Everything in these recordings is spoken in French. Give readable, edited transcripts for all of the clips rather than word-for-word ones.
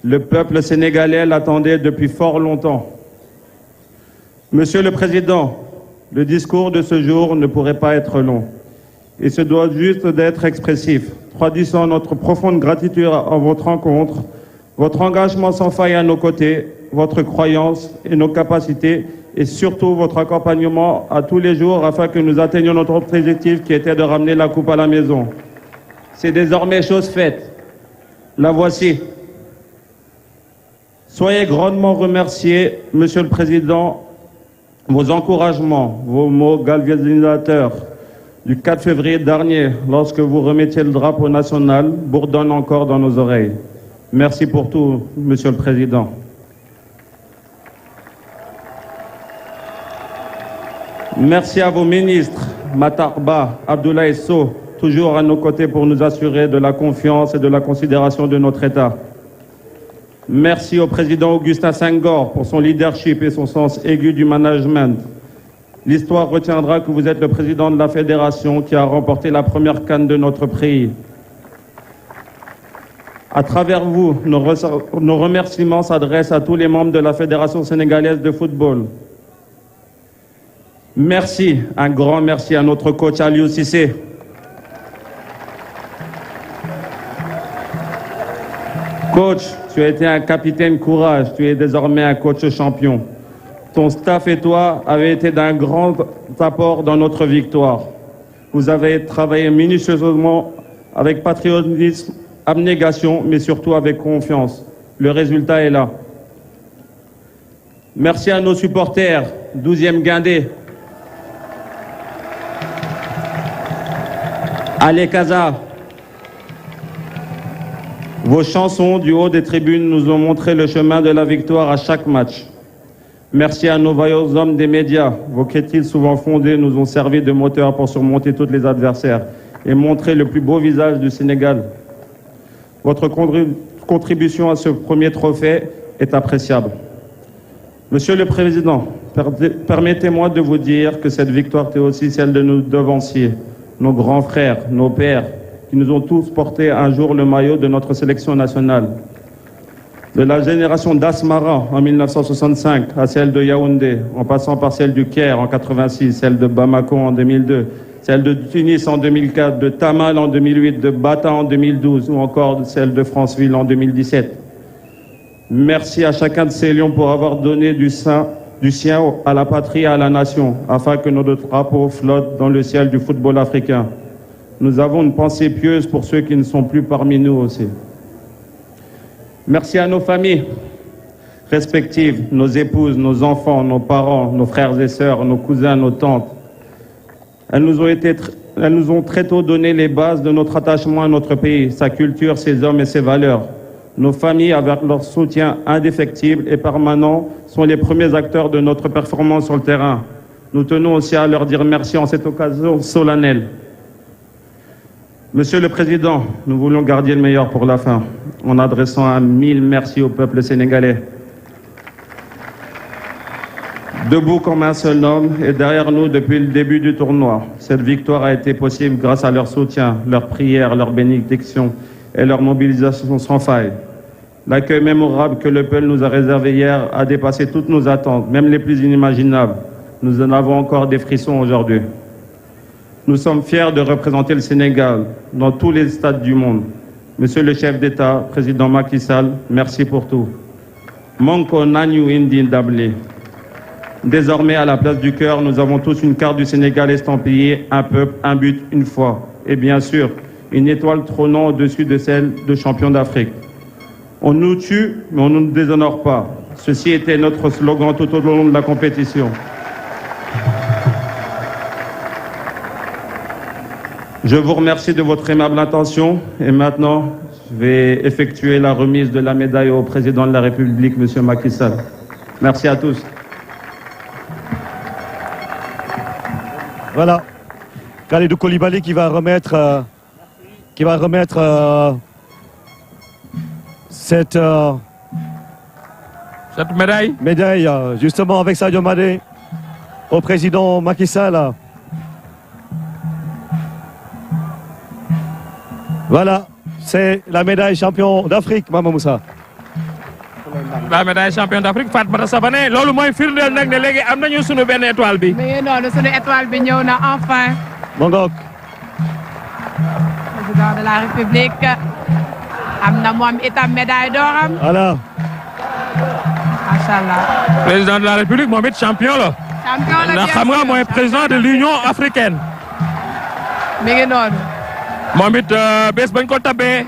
Le peuple sénégalais l'attendait depuis fort longtemps. Monsieur le Président, le discours de ce jour ne pourrait pas être long. Il se doit juste d'être expressif, traduisant notre profonde gratitude à votre rencontre, votre engagement sans faille à nos côtés, votre croyance et nos capacités, et surtout votre accompagnement à tous les jours afin que nous atteignions notre objectif qui était de ramener la coupe à la maison. C'est désormais chose faite. La voici. Soyez grandement remerciés, Monsieur le Président. Vos encouragements, vos mots galvanisateurs du 4 février dernier, lorsque vous remettiez le drapeau national, bourdonnent encore dans nos oreilles. Merci pour tout, Monsieur le Président. Merci à vos ministres, Matarba, Abdoulaye Sow, toujours à nos côtés pour nous assurer de la confiance et de la considération de notre État. Merci au président Augustin Senghor pour son leadership et son sens aigu du management. L'histoire retiendra que vous êtes le président de la fédération qui a remporté la première CAN de notre pays. À travers vous, nos remerciements s'adressent à tous les membres de la Fédération sénégalaise de football. Merci, un grand merci à notre coach Aliou Cissé. Coach, tu as été un capitaine courage, tu es désormais un coach champion. Ton staff et toi avez été d'un grand apport dans notre victoire. Vous avez travaillé minutieusement avec patriotisme, abnégation, mais surtout avec confiance. Le résultat est là. Merci à nos supporters, 12e Guindé. Allez Casa. Vos chansons du haut des tribunes nous ont montré le chemin de la victoire à chaque match. Merci à nos vaillants hommes des médias. Vos critiques souvent fondées nous ont servi de moteur pour surmonter tous les adversaires et montrer le plus beau visage du Sénégal. Votre contribution à ce premier trophée est appréciable. Monsieur le Président, permettez-moi de vous dire que cette victoire est aussi celle de nos devanciers, nos grands frères, nos pères, qui nous ont tous porté un jour le maillot de notre sélection nationale. De la génération d'Asmara en 1965 à celle de Yaoundé, en passant par celle du Caire en 86, celle de Bamako en 2002, celle de Tunis en 2004, de Tamal en 2008, de Bata en 2012 ou encore celle de Franceville en 2017. Merci à chacun de ces lions pour avoir donné du sien à la patrie et à la nation, afin que notre drapeau flotte dans le ciel du football africain. Nous avons une pensée pieuse pour ceux qui ne sont plus parmi nous aussi. Merci à nos familles respectives, nos épouses, nos enfants, nos parents, nos frères et sœurs, nos cousins, nos tantes. Elles nous ont très tôt donné les bases de notre attachement à notre pays, sa culture, ses hommes et ses valeurs. Nos familles, avec leur soutien indéfectible et permanent, sont les premiers acteurs de notre performance sur le terrain. Nous tenons aussi à leur dire merci en cette occasion solennelle. Monsieur le Président, nous voulons garder le meilleur pour la fin, en adressant un mille merci au peuple sénégalais. Debout comme un seul homme et derrière nous depuis le début du tournoi. Cette victoire a été possible grâce à leur soutien, leurs prières, leurs bénédictions et leur mobilisation sans faille. L'accueil mémorable que le peuple nous a réservé hier a dépassé toutes nos attentes, même les plus inimaginables. Nous en avons encore des frissons aujourd'hui. Nous sommes fiers de représenter le Sénégal dans tous les stades du monde. Monsieur le chef d'État, président Macky Sall, merci pour tout. Manko Nanyu Indi Ndable. Désormais, à la place du cœur, nous avons tous une carte du Sénégal estampillée, un peuple, un but, une foi. Et bien sûr, une étoile trônant au-dessus de celle de champion d'Afrique. On nous tue, mais on ne nous déshonore pas. Ceci était notre slogan tout au long de la compétition. Je vous remercie de votre aimable intention et maintenant, je vais effectuer la remise de la médaille au président de la République, M. Macky Sall. Merci à tous. Voilà, Kalidou Koulibaly qui va remettre cette médaille justement avec Sadio Mané au président Macky Sall. Voilà, c'est la médaille champion d'Afrique, Mama Moussa. la médaille champion d'Afrique Fatmata Savané loolu mooy firndeel nag ne léegi am nañu sunu benn étoile bi. mi ngi noonu sunu étoile bi ñëw na enfin. Mongok. Président de la République am na moom itam médaille d'or am. Voilà. Macha Allah. Président de la République moom it champion la. champion la ndax xam nga mooy président de l'Union africaine. mi ngi noonu. moom it bés bañ ko tabbee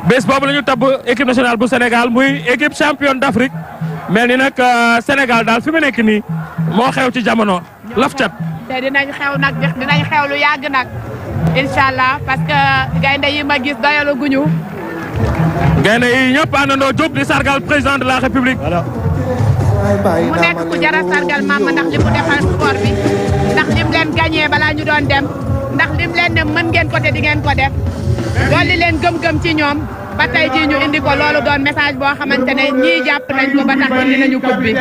bés boobu la ñu tabb équipe nationale bu Sénégal muy équipe championne d'Afrique mel ni nag Sénégal daal fi mu nekk nii moo xew ci jamono laf cat. te dinañ xew nag dinañ xew lu yàgg nag incha allah parce que gaynde yi ma gis doyalu guñu. gaynde yi ñëpp àndandoo jóg di sargal président de la République. Voilà. mu nekk ku jara sargal maama ndax li mu defal sport bi ndax lim leen gagné balaa ñu doon dem ndax lim leen ne mën ngeen ko te di ngeen ko def dolli leen gëm-gëm ci ñoom ba tey jii ñu indi ko loolu doon message boo xamante ne ñii jàpp nañ ko ba tax indi nañu coupe bi.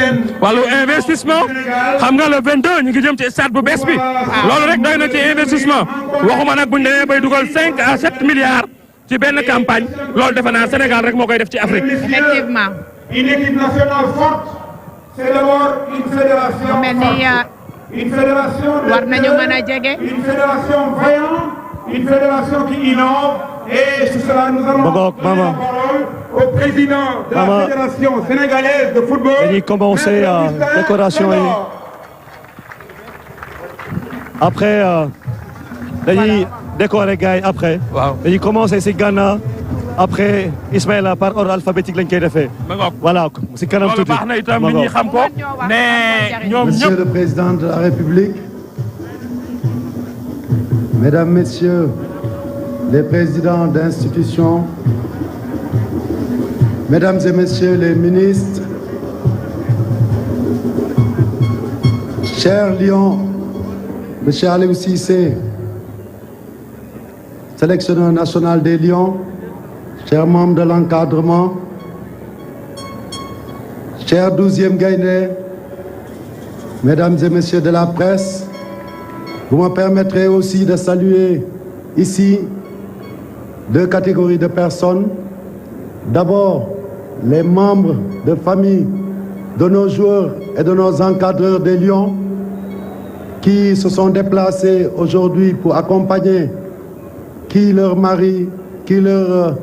wàllu investissement xam nga le 22 ñu ngi jëm ci stade bu bees bi. loolu rek doy na ci investissement waxuma nag buñ demee bay dugal 5 à 7 milliards ci benn campagne loolu defe naa Sénégal rek moo koy def ci Afrique. effectivement. Une équipe nationale forte, c'est d'abord une fédération mel ni une fédération war nañu mën a jege. une fédération vaillante, une fédération qui innove et sur cela nous allons Bogok, donner maman. la parole au président de Maman. la fédération sénégalaise de football. dañuy commencer décoration yi. Après dañuy décorer gars yi après. waaw dañuy commencer si Ghana après Ismaïla par ordre alphabétique lañ koy defee. ma ngoog voilà si kanam loolu tuuti. baax na itam nit ñi xam ko ne ñoom Monsieur ñëpp. le Président de la République, Mesdames, Messieurs les présidents d'institutions, Mesdames et Messieurs les ministres, cher Lion, Monsieur Aliou Cissé, sélectionneur national des Lions, chers membres de l'encadrement, chers 12e Gaïndé, Mesdames et Messieurs de la presse, vous me permettrez aussi de saluer ici deux catégories de personnes. D'abord, les membres de famille de nos joueurs et de nos encadreurs des Lions qui se sont déplacés aujourd'hui pour accompagner qui leur mari, qui leur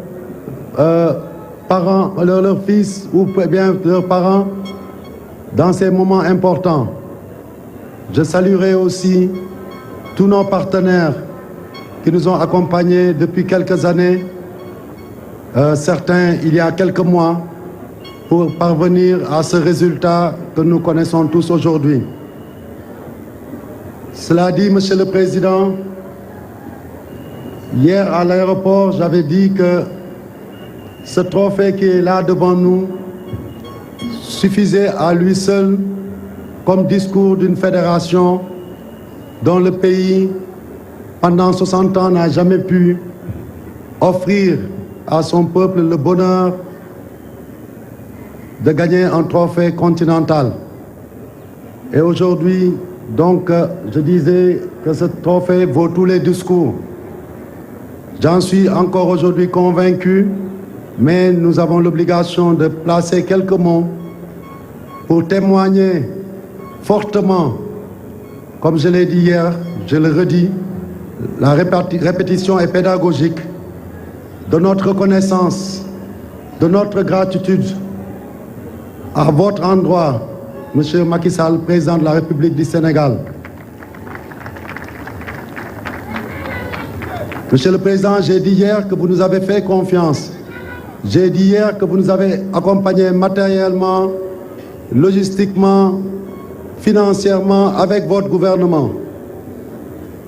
parents, leur fils ou bien leurs parents dans ces moments importants. Je saluerai aussi tous nos partenaires qui nous ont accompagnés depuis quelques années, certains il y a quelques mois, pour parvenir à ce résultat que nous connaissons tous aujourd'hui. Cela dit, Monsieur le Président, hier à l'aéroport, j'avais dit que ce trophée qui est là devant nous suffisait à lui seul comme discours d'une fédération dont le pays, pendant 60 ans, n'a jamais pu offrir à son peuple le bonheur de gagner un trophée continental. Et aujourd'hui, donc, je disais que ce trophée vaut tous les discours. J'en suis encore aujourd'hui convaincu, mais nous avons l'obligation de placer quelques mots pour témoigner fortement, comme je l'ai dit hier, je le redis, la répétition est pédagogique, de notre reconnaissance, de notre gratitude à votre endroit, Monsieur Macky Sall, président de la République du Sénégal. Monsieur le Président, j'ai dit hier que vous nous avez fait confiance. J'ai dit hier que vous nous avez accompagnés matériellement, logistiquement, financièrement avec votre gouvernement.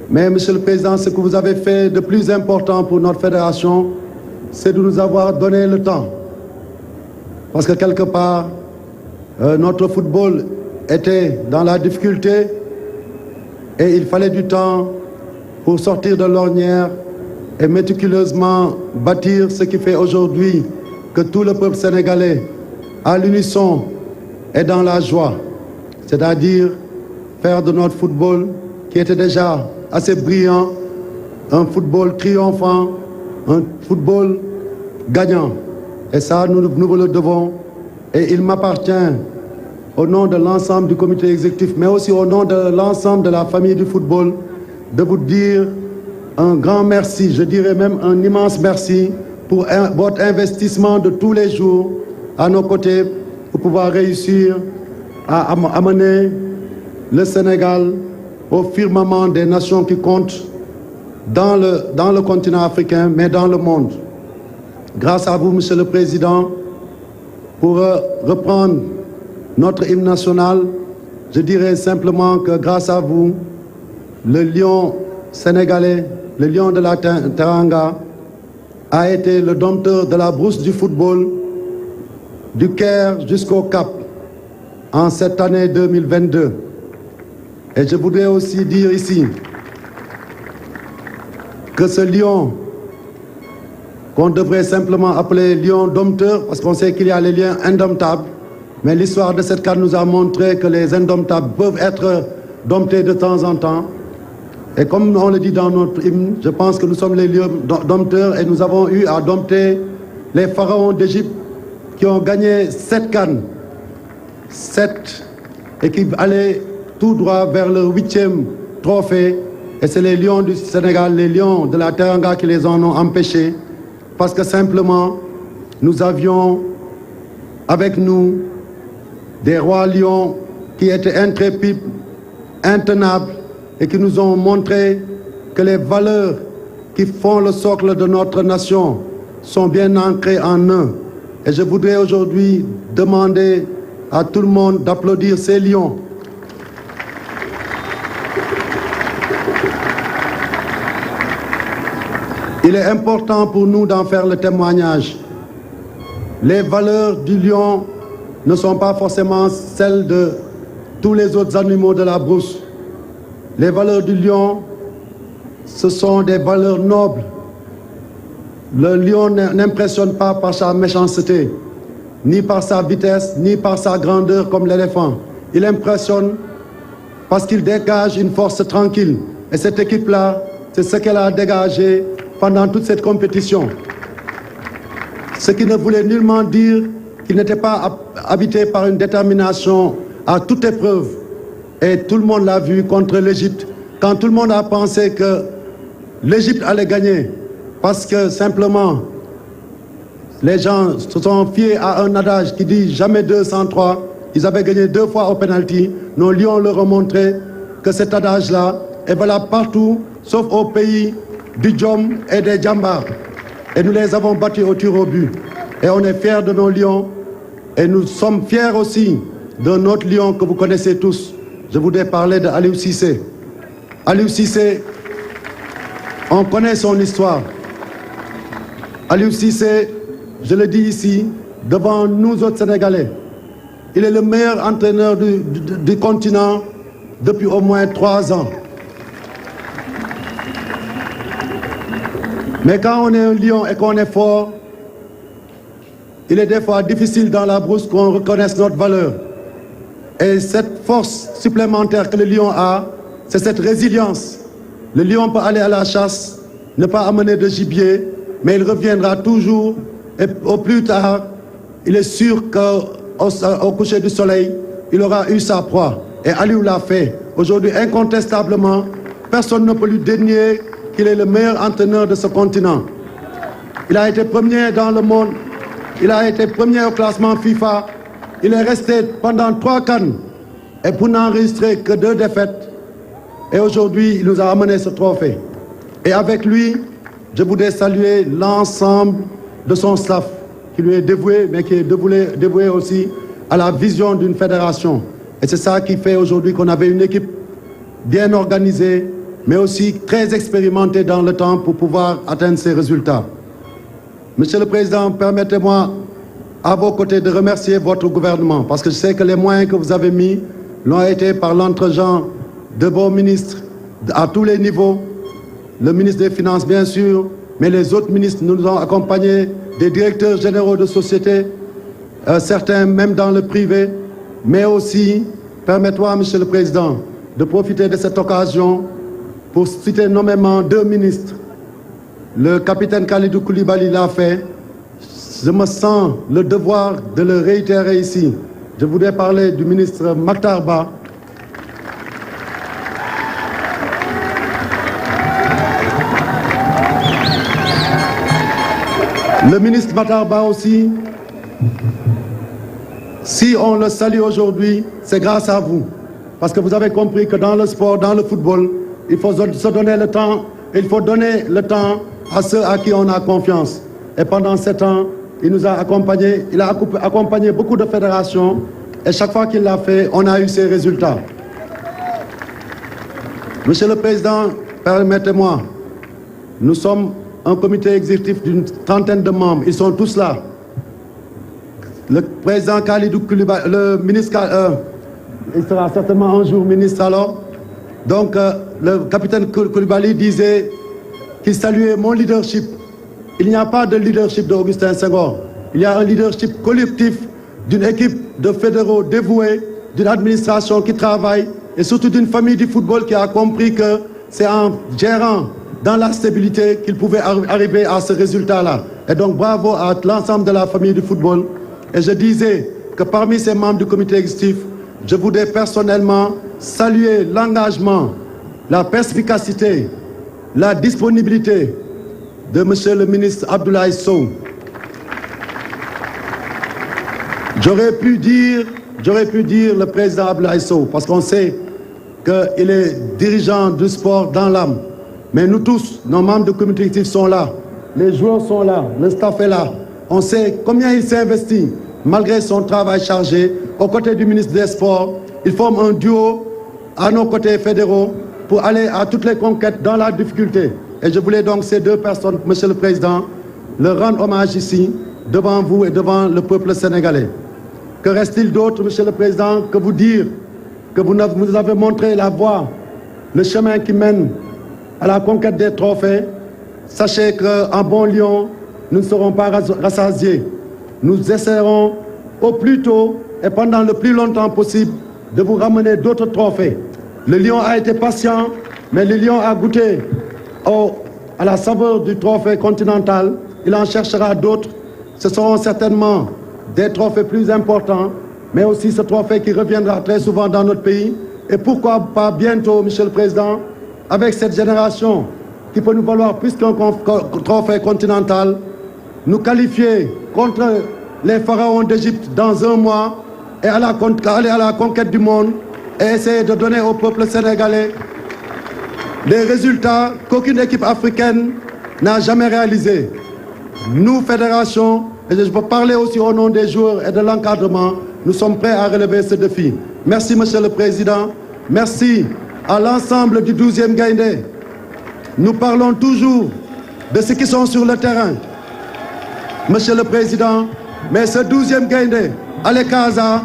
Mais Monsieur le Président, ce que vous avez fait de plus important pour notre fédération, c'est de nous avoir donné le temps. Parce que quelque part, notre football était dans la difficulté et il fallait du temps pour sortir de l'ornière et méticuleusement bâtir ce qui fait aujourd'hui que tout le peuple sénégalais, à l'unisson, est dans la joie. C'est-à-dire faire de notre football, qui était déjà assez brillant, un football triomphant, un football gagnant. Et ça, nous vous le devons. Et il m'appartient, au nom de l'ensemble du comité exécutif, mais aussi au nom de l'ensemble de la famille du football, de vous dire un grand merci, je dirais même un immense merci pour votre investissement de tous les jours à nos côtés pour pouvoir réussir à amener le Sénégal au firmament des nations qui comptent dans le continent africain, mais dans le monde. Grâce à vous, Monsieur le Président, pour reprendre notre hymne national, je dirais simplement que grâce à vous, le lion sénégalais, le lion de la Teranga, a été le dompteur de la brousse du football du Caire jusqu'au Cap en cette année 2022. Et je voudrais aussi dire ici que ce lion, qu'on devrait simplement appeler lion dompteur, parce qu'on sait qu'il y a les lions indomptables, mais l'histoire de cette carte nous a montré que les indomptables peuvent être domptés de temps en temps. Et comme on le dit dans notre hymne, je pense que nous sommes les lions dompteurs et nous avons eu à dompter les pharaons d'Égypte qui ont gagné 7 cannes, 7, et qui allaient tout droit vers leur 8e trophée. Et c'est les lions du Sénégal, les lions de la Teranga qui les en ont empêchés, parce que simplement, nous avions avec nous des rois lions qui étaient intrépides, intenables, et qui nous ont montré que les valeurs qui font le socle de notre nation sont bien ancrées en eux. Et je voudrais aujourd'hui demander à tout le monde d'applaudir ces lions. Il est important pour nous d'en faire le témoignage. Les valeurs du lion ne sont pas forcément celles de tous les autres animaux de la brousse. Les valeurs du lion, ce sont des valeurs nobles. Le lion n'impressionne pas par sa méchanceté, ni par sa vitesse, ni par sa grandeur comme l'éléphant. Il impressionne parce qu'il dégage une force tranquille. Et cette équipe-là, c'est ce qu'elle a dégagé pendant toute cette compétition. Ce qui ne voulait nullement dire qu'il n'était pas habité par une détermination à toute épreuve. Et tout le monde l'a vu contre l'Égypte, quand tout le monde a pensé que l'Égypte allait gagner, parce que simplement, les gens se sont fiés à un adage qui dit jamais 2 sans 3. Ils avaient gagné 2 fois au penalty. Nos lions leur ont montré que cet adage-là est valable partout, sauf au pays du Djom et des Djambars. Et nous les avons battus au tir au but. Et on est fiers de nos lions. Et nous sommes fiers aussi d'un autre lion que vous connaissez tous. Je voudrais parler de Aliou Cissé. Aliou Cissé, on connaît son histoire. Aliou Cissé, je le dis ici, devant nous autres Sénégalais, il est le meilleur entraîneur du continent depuis au moins 3 ans. Mais quand on est un lion et qu'on est fort, il est des fois difficile dans la brousse qu'on reconnaisse notre valeur. Et cette force supplémentaire que le lion a, c'est cette résilience. Le lion peut aller à la chasse, ne pas amener de gibier, mais il reviendra toujours et au plus tard, il est sûr qu'au coucher du soleil, il aura eu sa proie. Et Aliou l'a fait. Aujourd'hui, incontestablement, personne ne peut lui dénier qu'il est le meilleur entraîneur de ce continent. Il a été premier dans le monde, il a été premier au classement FIFA. Il est resté pendant 3 cannes et pour n'enregistrer que 2 défaites. Et aujourd'hui, il nous a amené ce trophée. Et avec lui, je voudrais saluer l'ensemble de son staff qui lui est dévoué, mais qui est dévoué aussi à la vision d'une fédération. Et c'est ça qui fait aujourd'hui qu'on avait une équipe bien organisée, mais aussi très expérimentée dans le temps pour pouvoir atteindre ces résultats. Monsieur le Président, permettez-moi à vos côtés de remercier votre gouvernement, parce que je sais que les moyens que vous avez mis l'ont été par l'entregent de vos ministres à tous les niveaux, le ministre des Finances bien sûr, mais les autres ministres nous ont accompagnés, des directeurs généraux de sociétés, certains même dans le privé, mais aussi, permettez-moi, Monsieur le Président, de profiter de cette occasion pour citer nommément 2 ministres. Le capitaine Khalidou Koulibaly l'a fait, je me sens le devoir de le réitérer ici. Je voudrais parler du ministre Makhtar Ba. Le ministre Makhtar Ba aussi, si on le salue aujourd'hui, c'est grâce à vous. Parce que vous avez compris que dans le sport, dans le football, il faut se donner le temps, il faut donner le temps à ceux à qui on a confiance. Et pendant 7 ans, il nous a accompagnés, il a accompagné beaucoup de fédérations et chaque fois qu'il l'a fait, on a eu ces résultats. Monsieur le Président, permettez-moi, nous sommes un comité exécutif d'une 30aine de membres, ils sont tous là. Le président Khalidou Koulibaly, le ministre, il sera certainement un jour ministre alors. Donc le capitaine Koulibaly disait qu'il saluait mon leadership. Il n'y a pas de leadership d'Augustin Senghor. Il y a un leadership collectif d'une équipe de fédéraux dévoués, d'une administration qui travaille et surtout d'une famille du football qui a compris que c'est en gérant dans la stabilité qu'il pouvait arriver à ce résultat-là. Et donc bravo à l'ensemble de la famille du football. Et je disais que parmi ces membres du comité exécutif, je voudrais personnellement saluer l'engagement, la perspicacité, la disponibilité de monsieur le ministre Abdoulaye Sow. J'aurais pu dire le président Abdoulaye Sow, parce qu'on sait qu'il est dirigeant du sport dans l'âme. Mais nous tous, nos membres du comité exécutif sont là, les joueurs sont là, le staff est là. On sait combien il s'est investi, malgré son travail chargé, aux côtés du ministre des Sports. Il forme un duo à nos côtés fédéraux pour aller à toutes les conquêtes dans la difficulté. Et je voulais donc ces deux personnes, Monsieur le Président, leur rendre hommage ici, devant vous et devant le peuple sénégalais. Que reste-t-il d'autre, Monsieur le Président, que vous dire que vous nous avez montré la voie, le chemin qui mène à la conquête des trophées. Sachez qu'en bon lion, nous ne serons pas rassasiés. Nous essaierons au plus tôt et pendant le plus longtemps possible de vous ramener d'autres trophées. Le lion a été patient, mais le lion a goûté à la saveur du trophée continental. Il en cherchera d'autres. Ce seront certainement des trophées plus importants, mais aussi ce trophée qui reviendra très souvent dans notre pays. Et pourquoi pas bientôt, Monsieur le Président, avec cette génération qui peut nous valoir plus qu'un trophée continental, nous qualifier contre les pharaons d'Égypte dans 1 mois et aller à la conquête du monde et essayer de donner au peuple sénégalais des résultats qu'aucune équipe africaine n'a jamais réalisés. Nous, fédération, et je peux parler aussi au nom des joueurs et de l'encadrement, nous sommes prêts à relever ce défi. Merci, Monsieur le Président. Merci à l'ensemble du 12e Gaïndé. Nous parlons toujours de ceux qui sont sur le terrain, Monsieur le Président, mais ce 12e Gaïndé, Allez Casa,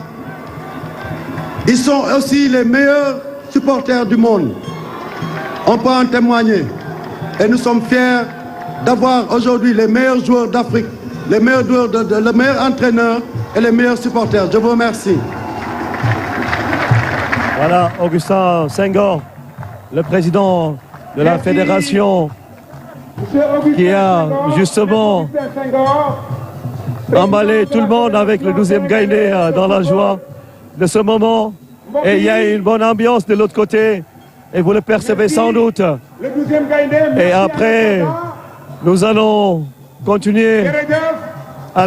ils sont aussi les meilleurs supporters du monde. On peut en témoigner. Et nous sommes fiers d'avoir aujourd'hui les meilleurs joueurs d'Afrique, les meilleurs joueurs, le meilleur entraîneur et les meilleurs supporters. Je vous remercie. Voilà, Augustin Senghor, le président de la fédération, qui a justement emballé tout le monde avec le 12e Gaïndé dans la joie de ce moment. Et il y a une bonne ambiance de l'autre côté, et vous le percevez sans doute. Et après, nous allons continuer à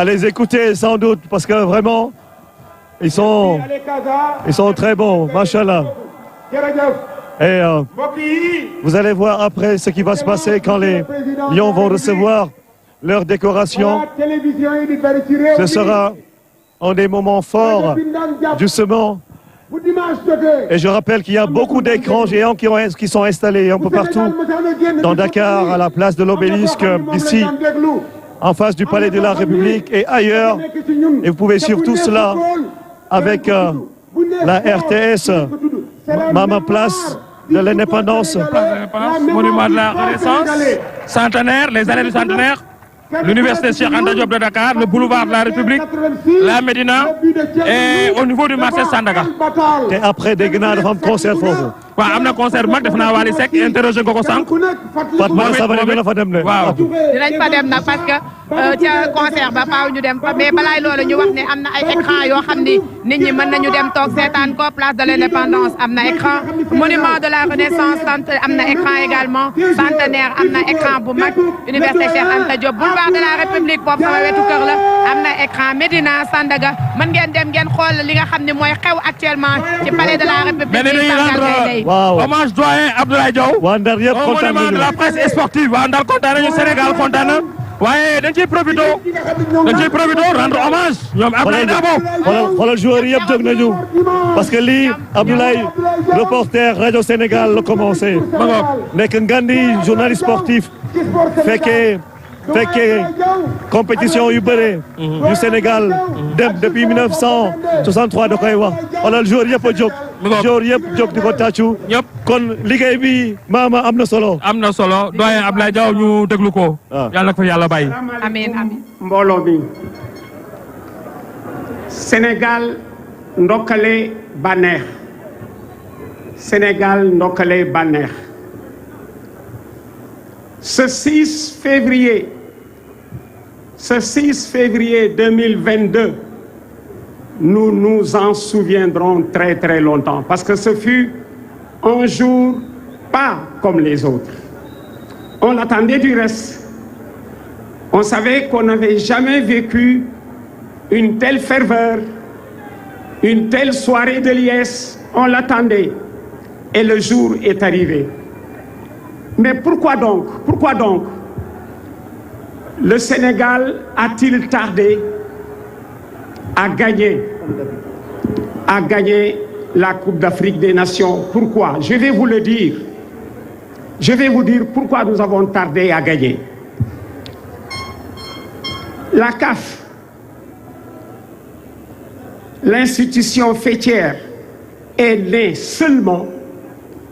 les écouter sans doute, parce que vraiment, ils sont très bons, machallah. Et vous allez voir après ce qui va se passer quand les Lions vont recevoir leur décoration. Ce sera un des moments forts, justement. Et je rappelle qu'il y a beaucoup d'écrans géants qui sont installés un peu partout dans Dakar, à la place de l'Obélisque, ici, en face du Palais de la République et ailleurs. Et vous pouvez suivre tout cela avec la RTS, Mama Place de l'Indépendance. Monument de la Renaissance, centenaire, les années du centenaire, l'université Cheikh Anta Diop de Dakar, le boulevard de la République, la Médina et au niveau du marché Sandaga. Et après des grenades de concert pour vous. waaw am na concert mag def naa Wally Seck interroger nga ko sànq. Fatma Sabali dina fa dem ne. waaw dinañ fa dem nag parce que ca concert ba faaw ñu dem fa mais balaay loolu ñu wax ne am na ay écran yoo xam ni nit ñi mën nañu dem toog seetaan ko place de l'indépendance am na écran monument de la renaissance am na écran également centenaire am na écran bu mag université Cheikh Anta Diop boulevard de la République boobu sama wetu kër la am na écran Médina Sandaga mën ngeen dem ngeen xool li nga xam ne mooy xew actuellement ci palais de la République. waaw hommage doyen Abdoulaye Diaw. waa Ndar yëpp kontaan monument de la presse sportive waa Ndar kontaan nañu Sénégal kontaan na waaye dañ ciy profité rendre hommage ñoom Abdoulaye Dabo. xoolal joueurs yi yëpp jóg nañu parce que lii Abdoulaye reporter rajo Sénégal la commencé. nekk ngandi journaliste sportif fekkee compétition yu bëre yu Sénégal dem depuis 1963 da koy wax xoolal joueurs yëpp a jóg. joueurs yëpp jóg di ko tàccu. kon liggéey bi maama am na solo. am na solo doyen Abdoulaye Diaw ñu déglu ko. yàlla na ko fa yàlla bàyyi. amiin amiin. mbooloo mi Sénégal ndokkale bànneex Sénégal ndokkale bànneex ce 6 février 2022 nous nous en souviendrons très très longtemps parce que ce fut un jour pas comme les autres. On l'attendait du reste. On savait qu'on n'avait jamais vécu une telle ferveur, une telle soirée de liesse. On l'attendait et le jour est arrivé. Mais pourquoi donc le Sénégal a-t-il tardé à gagner la Coupe d'Afrique des Nations? Pourquoi? Je vais vous le dire. Je vais vous dire pourquoi nous avons tardé à gagner. La CAF, l'institution fêtière, est née seulement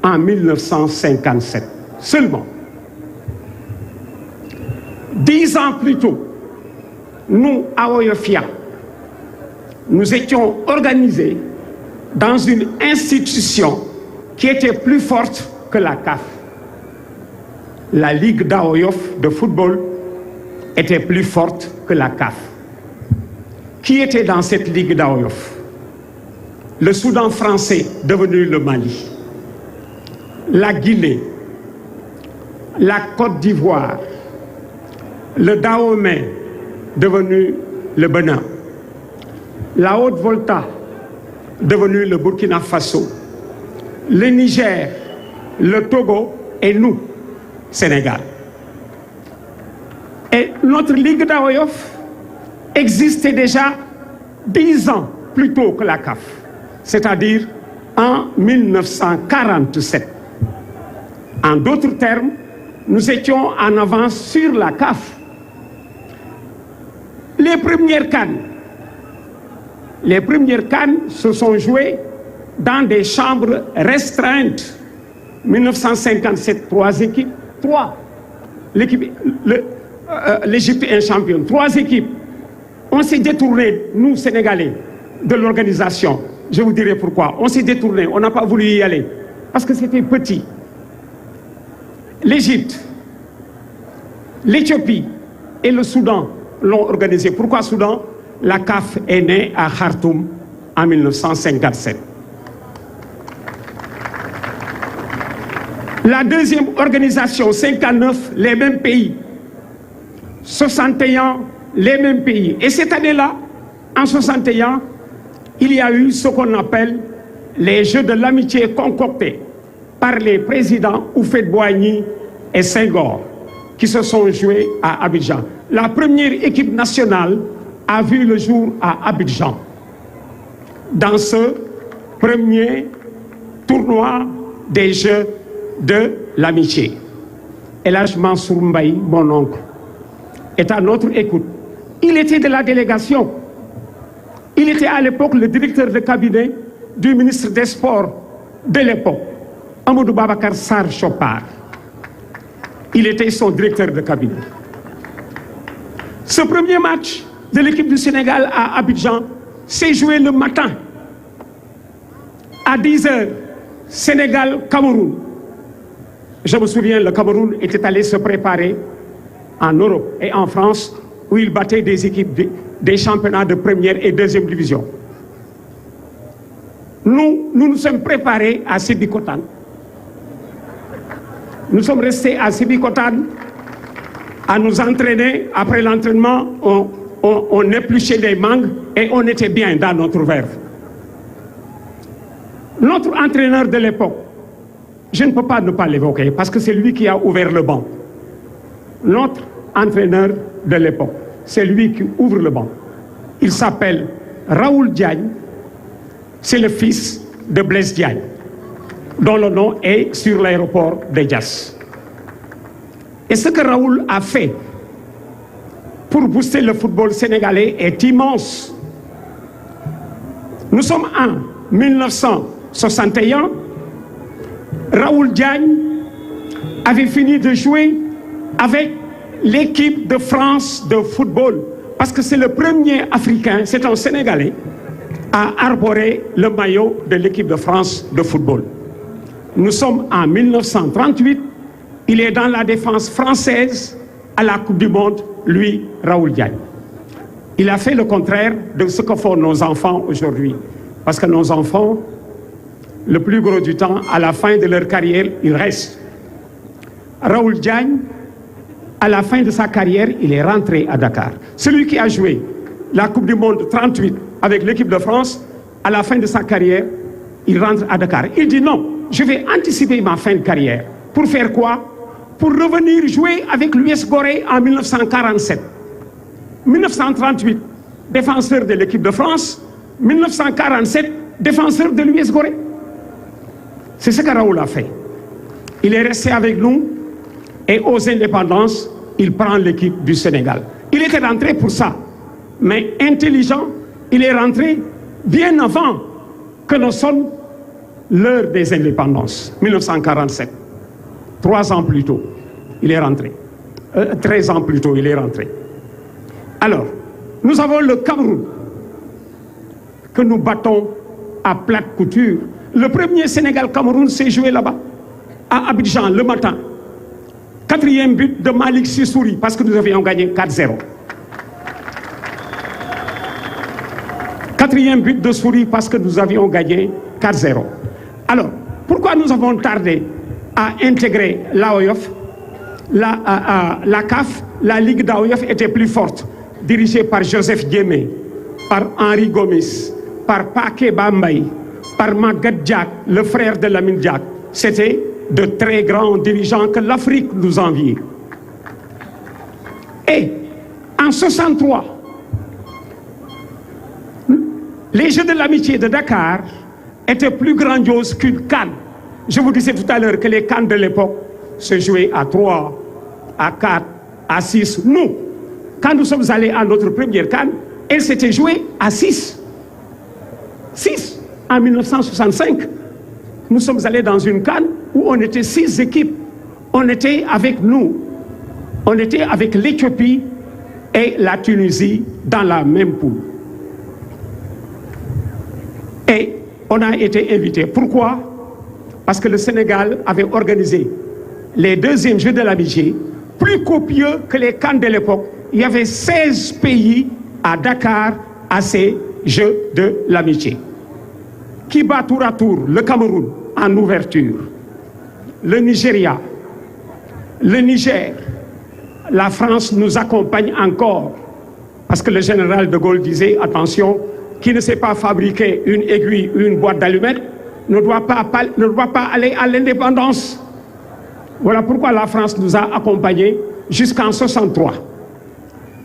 en 1957. Seulement. 10 ans plus tôt, nous, à Oyofia, nous étions organisés dans une institution qui était plus forte que la CAF. La Ligue d'Aoyof de football était plus forte que la CAF. Qui était dans cette Ligue d'Aoyof? Le Soudan français, devenu le Mali, la Guinée, la Côte d'Ivoire, le Dahomey, devenu le Bénin, la Haute-Volta, devenu le Burkina Faso, le Niger, le Togo et nous, Sénégal. Et notre Ligue d'Aoyof existait déjà 10 ans plus tôt que la CAF, c'est-à-dire en 1947. En d'autres termes, nous étions en avance sur la CAF. Les premières CAN se sont jouées dans des chambres restreintes. 1957, 3 équipes, 3. L'Égypte est championne, 3 équipes. On s'est détourné, nous, Sénégalais, de l'organisation. Je vous dirai pourquoi. On s'est détourné, on n'a pas voulu y aller. Parce que c'était petit. L'Égypte, l'Éthiopie et le Soudan l'ont organisé. Pourquoi Soudan? La CAF est née à Khartoum en 1957. La deuxième organisation, 59, les mêmes pays. 61, les mêmes pays. Et cette année-là, en 61, il y a eu ce qu'on appelle les Jeux de l'amitié concoctés par les présidents Houphouët-Boigny et Senghor, qui se sont joués à Abidjan. La première équipe nationale a vu le jour à Abidjan, dans ce premier tournoi des Jeux de l'amitié. El Hadj Mansour Mbaye, mon oncle, est à notre écoute. Il était de la délégation. Il était à l'époque le directeur de cabinet du ministre des Sports de l'époque, Amadou Babacar Sarr Chopard. Il était son directeur de cabinet. Ce premier match de l'équipe du Sénégal à Abidjan s'est joué le matin à 10 h. Sénégal-Cameroun. Je me souviens, le Cameroun était allé se préparer en Europe et en France, où il battait des équipes des championnats de première et deuxième division. Nous nous sommes préparés à Sébikotane. Nous sommes restés à Sébikotane à nous entraîner. Après l'entraînement, on épluchait les mangues et on était bien dans notre verve. Notre entraîneur de l'époque, je ne peux pas ne pas l'évoquer parce que c'est lui qui a ouvert le banc. Notre entraîneur de l'époque, c'est lui qui ouvre le banc. Il s'appelle Raoul Diagne, c'est le fils de Blaise Diagne, dont le nom est sur l'aéroport de Diass. Et ce que Raoul a fait pour booster le football sénégalais est immense. Nous sommes en 1961. Raoul Diagne avait fini de jouer avec l'équipe de France de football, parce que c'est le premier Africain, c'est un Sénégalais, à arborer le maillot de l'équipe de France de football. Nous sommes en 1938, il est dans la défense française à la Coupe du Monde, lui, Raoul Diagne. Il a fait le contraire de ce que font nos enfants aujourd'hui, parce que nos enfants, le plus gros du temps, à la fin de leur carrière, ils restent. Raoul Diagne, à la fin de sa carrière, il est rentré à Dakar. Celui qui a joué la Coupe du Monde 38 avec l'équipe de France, à la fin de sa carrière, il rentre à Dakar. Il dit non, je vais anticiper ma fin de carrière. Pour faire quoi? Pour revenir jouer avec l'US Gorée en 1947. 1938, défenseur de l'équipe de France. 1947, défenseur de l'US Gorée. C'est ce que Raoul a fait. Il est resté avec nous et aux indépendances, il prend l'équipe du Sénégal. Il était rentré pour ça, mais intelligent, il est rentré bien avant que ne sonne l'heure des indépendances, 1947. 3 ans plus tôt, il est rentré. 13 ans plus tôt, il est rentré. Alors, nous avons le Cameroun que nous battons à plate couture. Le premier Sénégal-Cameroun s'est joué là-bas, à Abidjan, le matin. 4e but de Malik Sissouri, parce que nous avions gagné 4-0. 4e but de Souris, parce que nous avions gagné 4-0. Alors, pourquoi nous avons tardé à intégrer l'AOF? La CAF, la Ligue d'AOF était plus forte, dirigée par Joseph Diémé, par Henri Gomis, par Paké Bambaye, par Maguette Diak, le frère de Lamine Diak. C'était de très grands dirigeants que l'Afrique nous enviait. Et en 63, les Jeux de l'amitié de Dakar étaient plus grandioses qu'une CAN. Je vous disais tout à l'heure que les CAN de l'époque se jouaient à 3, à 4, à 6. Nous, quand nous sommes allés à notre première CAN, elle s'était jouée à 6. 6 en 1965. Nous sommes allés dans une CAN où on était 6 équipes. On était avec nous. On était avec l'Éthiopie et la Tunisie dans la même poule. Et on a été invités. Pourquoi? Parce que le Sénégal avait organisé les 2e Jeux de l'amitié, plus copieux que les CAN de l'époque. Il y avait 16 pays à Dakar à ces Jeux de l'amitié. Qui bat tour à tour le Cameroun en ouverture, le Nigeria, le Niger. La France nous accompagne encore parce que le général de Gaulle disait attention, qui ne sait pas fabriquer une aiguille ou une boîte d'allumettes ne doit pas aller à l'indépendance. Voilà pourquoi la France nous a accompagnés jusqu'en 63.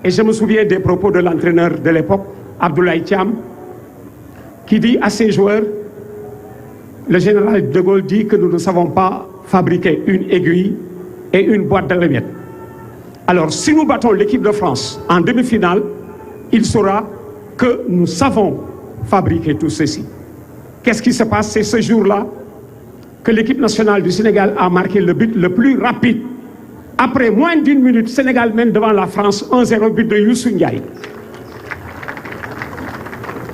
Et je me souviens des propos de l'entraîneur de l'époque, Abdoulaye Thiam, qui dit à ses joueurs, le général de Gaulle dit que nous ne savons pas fabriquer une aiguille et une boîte d'allumettes. Alors si nous battons l'équipe de France en demi-finale, il saura que nous savons fabriquer tout ceci. Qu'est-ce qui se passe? C'est ce jour-là que l'équipe nationale du Sénégal a marqué le but le plus rapide. Après moins d'1 minute, Sénégal mène devant la France 1-0, but de Youssou Ndiaye.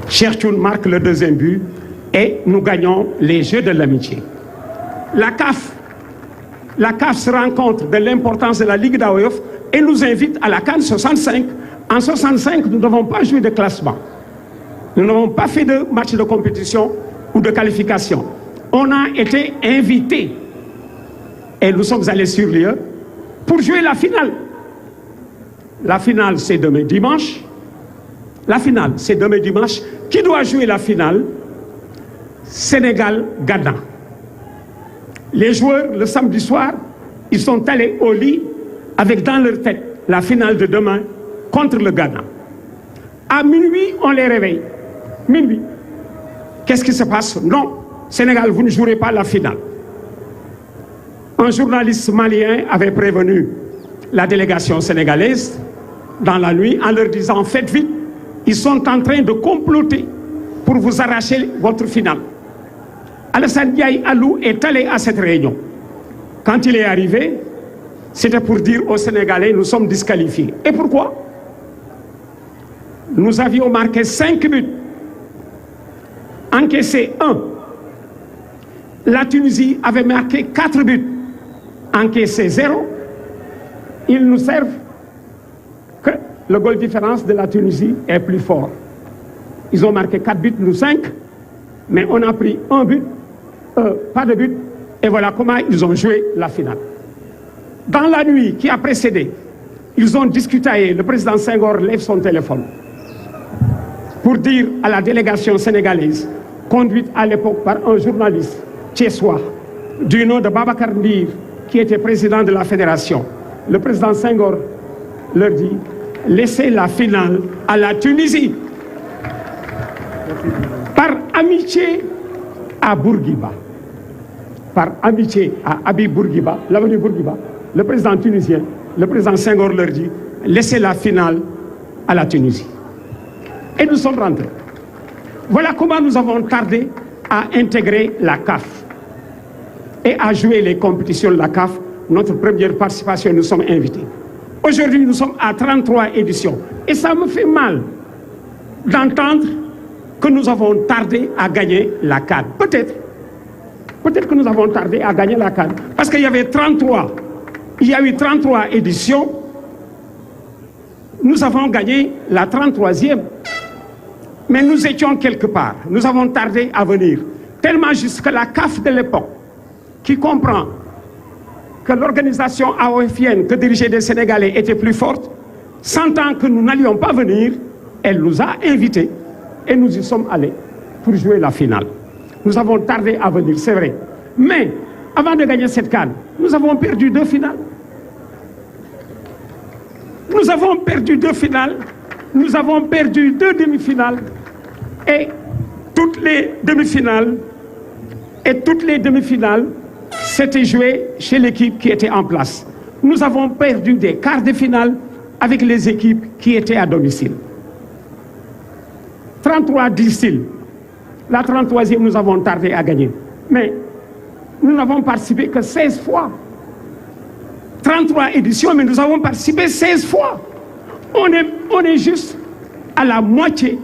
Cheikh Thioune marque le 2e but et nous gagnons les Jeux de l'amitié. la CAF se rend compte de l'importance de la Ligue d'AOF et nous invite à la CAN 65. En 65, nous n'avons pas joué de classement. Nous n'avons pas fait de match de compétition ou de qualification. On a été invités et nous sommes allés sur lieu pour jouer la finale. La finale, c'est demain dimanche. La finale, c'est demain dimanche. Qui doit jouer la finale? Sénégal-Ghana. Les joueurs, le samedi soir, ils sont allés au lit avec dans leur tête la finale de demain contre le Ghana. À minuit, on les réveille. Minuit. Qu'est-ce qui se passe? Non, Sénégal, vous ne jouerez pas la finale. Un journaliste malien avait prévenu la délégation sénégalaise dans la nuit en leur disant « Faites vite, ils sont en train de comploter pour vous arracher votre finale. » Alassane Ndiaye Alou est allé à cette réunion. Quand il est arrivé, c'était pour dire aux Sénégalais, nous sommes disqualifiés. Et pourquoi? Nous avions marqué 5 buts, encaissé 1. La Tunisie avait marqué 4 buts, encaissé 0. Ils nous servent que le goal différence de la Tunisie est plus fort. Ils ont marqué 4 buts, nous 5, mais on a pris 1 but, pas de but, et voilà comment ils ont joué la finale. Dans la nuit qui a précédé, ils ont discuté, le président Senghor lève son téléphone pour dire à la délégation sénégalaise, conduite à l'époque par un journaliste thiessois du nom de Babacar Ndir, qui était président de la fédération. Le président Senghor leur dit, laissez la finale à la Tunisie. Par amitié à Bourguiba, par amitié à Habib Bourguiba, l'avenue Bourguiba, le président tunisien, le président Senghor leur dit, laissez la finale à la Tunisie. Et nous sommes rentrés. Voilà comment nous avons tardé à intégrer la CAF et à jouer les compétitions de la CAF. Notre première participation, nous sommes invités. Aujourd'hui, nous sommes à 33 éditions. Et ça me fait mal d'entendre que nous avons tardé à gagner la CAN. Peut-être que nous avons tardé à gagner la CAN. Parce qu'il y avait 33. Il y a eu 33 éditions. Nous avons gagné la 33e. Mais nous étions quelque part. Nous avons tardé à venir. Tellement juste que la CAF de l'époque, qui comprend que l'organisation AOFienne que dirigeaient des Sénégalais était plus forte, sentant que nous n'allions pas venir, elle nous a invités et nous y sommes allés pour jouer la finale. Nous avons tardé à venir, c'est vrai. Mais avant de gagner cette CAN, nous avons perdu 2 finales. Nous avons perdu 2 finales. Nous avons perdu 2 demi-finales. Et toutes les demi-finales, c'était joué chez l'équipe qui était en place. Nous avons perdu des quarts de finale avec les équipes qui étaient à domicile. 33 disent-ils. La 33e, nous avons tardé à gagner. Mais nous n'avons participé que 16 fois. 33 éditions, mais nous avons participé 16 fois. On est juste à la moitié,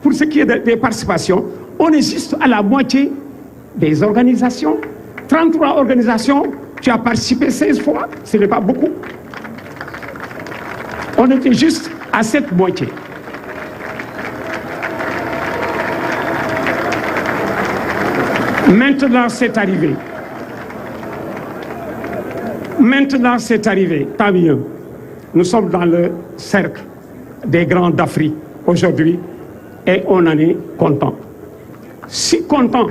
pour ce qui est des participations, on est juste à la moitié des organisations. 33 organisations, tu as participé 16 fois, ce n'est pas beaucoup. On était juste à cette moitié. Maintenant, c'est arrivé. Maintenant, c'est arrivé. Tant mieux. Nous sommes dans le cercle des grands d'Afrique aujourd'hui et on en est content. Si content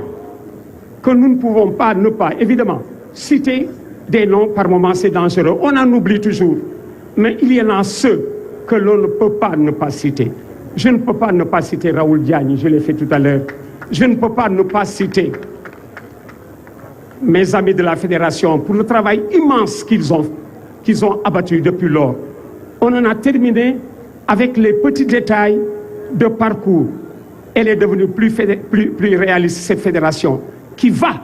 que nous ne pouvons pas ne pas, évidemment, citer des noms par moments, c'est dangereux. On en oublie toujours. Mais il y en a ceux que l'on ne peut pas ne pas citer. Je ne peux pas ne pas citer Raoul Diagne, je l'ai fait tout à l'heure. Je ne peux pas ne pas citer mes amis de la fédération pour le travail immense qu'ils ont abattu depuis lors. On en a terminé avec les petits détails de parcours. Elle est devenue plus réaliste, cette fédération, qui va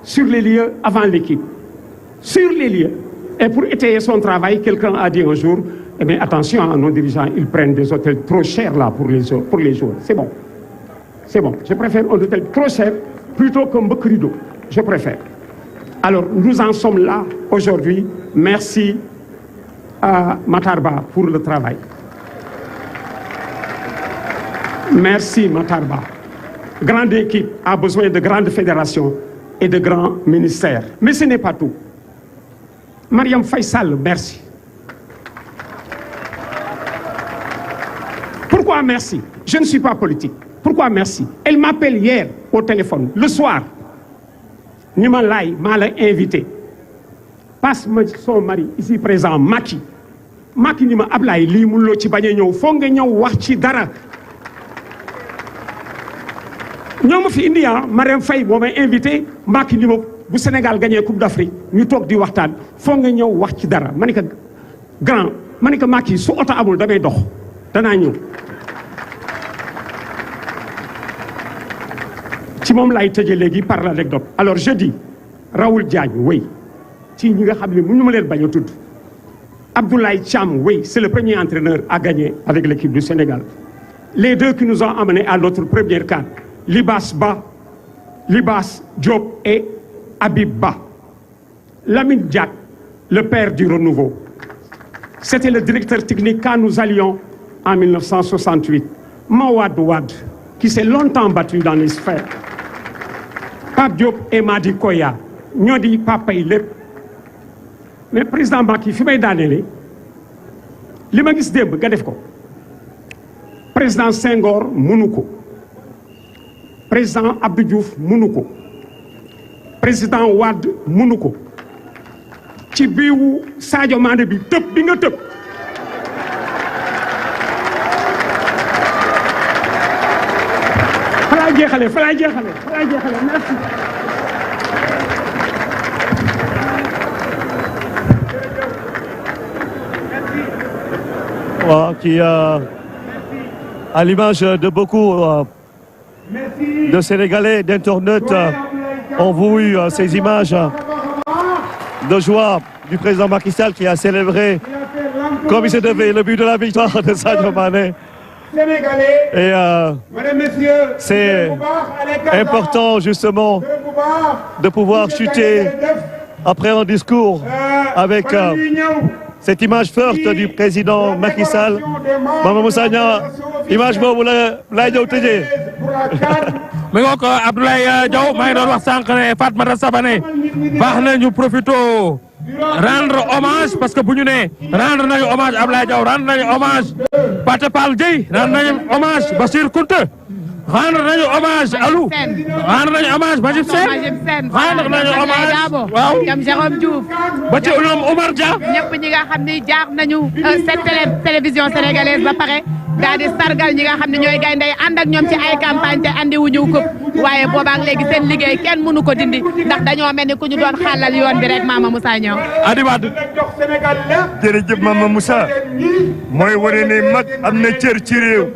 sur les lieux avant l'équipe. Sur les lieux. Et pour étayer son travail, quelqu'un a dit un jour, eh bien, attention à nos dirigeants, ils prennent des hôtels trop chers là pour les joueurs. C'est bon. C'est bon. Je préfère un hôtel trop cher plutôt qu'un bec rideau. Je préfère. Alors, nous en sommes là aujourd'hui. Merci à Matarba pour le travail. Merci Matarba. Grande équipe a besoin de grandes fédérations et de grands ministères. Mais ce n'est pas tout. Mariam Faisal, merci. Pourquoi merci? Je ne suis pas politique. Pourquoi merci? Elle m'appelle hier au téléphone, le soir. Nima Lay m'a invité. Passe son mari, ici présent, Maki. Maki Nima Ablaye, li mullo ci bañé ñew, fo nga ñew wax ci dara. ñoo fi indi Mariam Faye moo may invité Maki Nima bu Sénégal gagné Coupe d'Afrique ñu toog di waxtaan foo nga ñëw wax ci dara ma ne ko grand ma ne ko Maki su oto amul damay dox danaa ñëw ci moom laay tëjee léegi par l'anecdote. Alors je dis Raoul Diagne oui ci ñi nga xam ne mënu ma leen bañ a tudd Abdoulaye Thiam oui c'est le premier entraîneur à gagner avec l'équipe du Sénégal. Les deux qui nous ont amenés à notre première CAN, Libas Ba, Libas Diop et Habib Ba. Lamine Diack, le père du renouveau. C'était le directeur technique quand nous allions en 1968. Mawad Wad, qui s'est longtemps battu dans les sphères. Pape Diop et Madi Koya, ñoo di papa yi lépp. Mais président Macky fi may daaneele li ma gis démb nga def ko. Président Senghor mënu ko. Président Abdou Diouf mënu ko. Président Wade mënu ko. ci biiwu Sadio Mané bi tëb bi nga tëb. fa laay jeexale merci. Voilà, qui à l'image de beaucoup de Sénégalais, d'internautes, ont voulu ces images de joie du président Macky Sall qui a célébré comme il se devait le but de la victoire de Sadio Mané. Et c'est important justement de pouvoir chuter après un discours avec cette image forte du président Macky Sall. Mama Moussa Niang image boobu lay ñëw tëjee. mi nga ko Abdoulaye Diaw maa ngi doon wax sànq ne Fatmata Sabané baax na ñu profité rendre hommage parce que bu ñu nee rendre nañu hommage Abdoulaye Diaw rendre nañu hommage Pathé Fall Dieye rendre nañu hommage Bassirou Kounta rendre nañu hommage Alou rendre nañu hommage Majib Sène rendre nañu hommage waaw ñoom Jérôme Diouf ba ci ñoom Omar Dia ñëpp ñi nga xam ni jaar nañu cette télévision sénégalaise ba pare daal di sargal ñi nga xam ne ñooy gaynde yi ànd ak ñoom ci ay campagne te andi wuñu ko waaye boobaak léegi seen liggéey kenn mënu ko dindi ndax dañoo mel ni ku ñu doon xàllal yoon bi rek Mama Moussa Niang. Adi Wade jërëjëf Mama Moussa mooy wane ne mag am na cër ci réew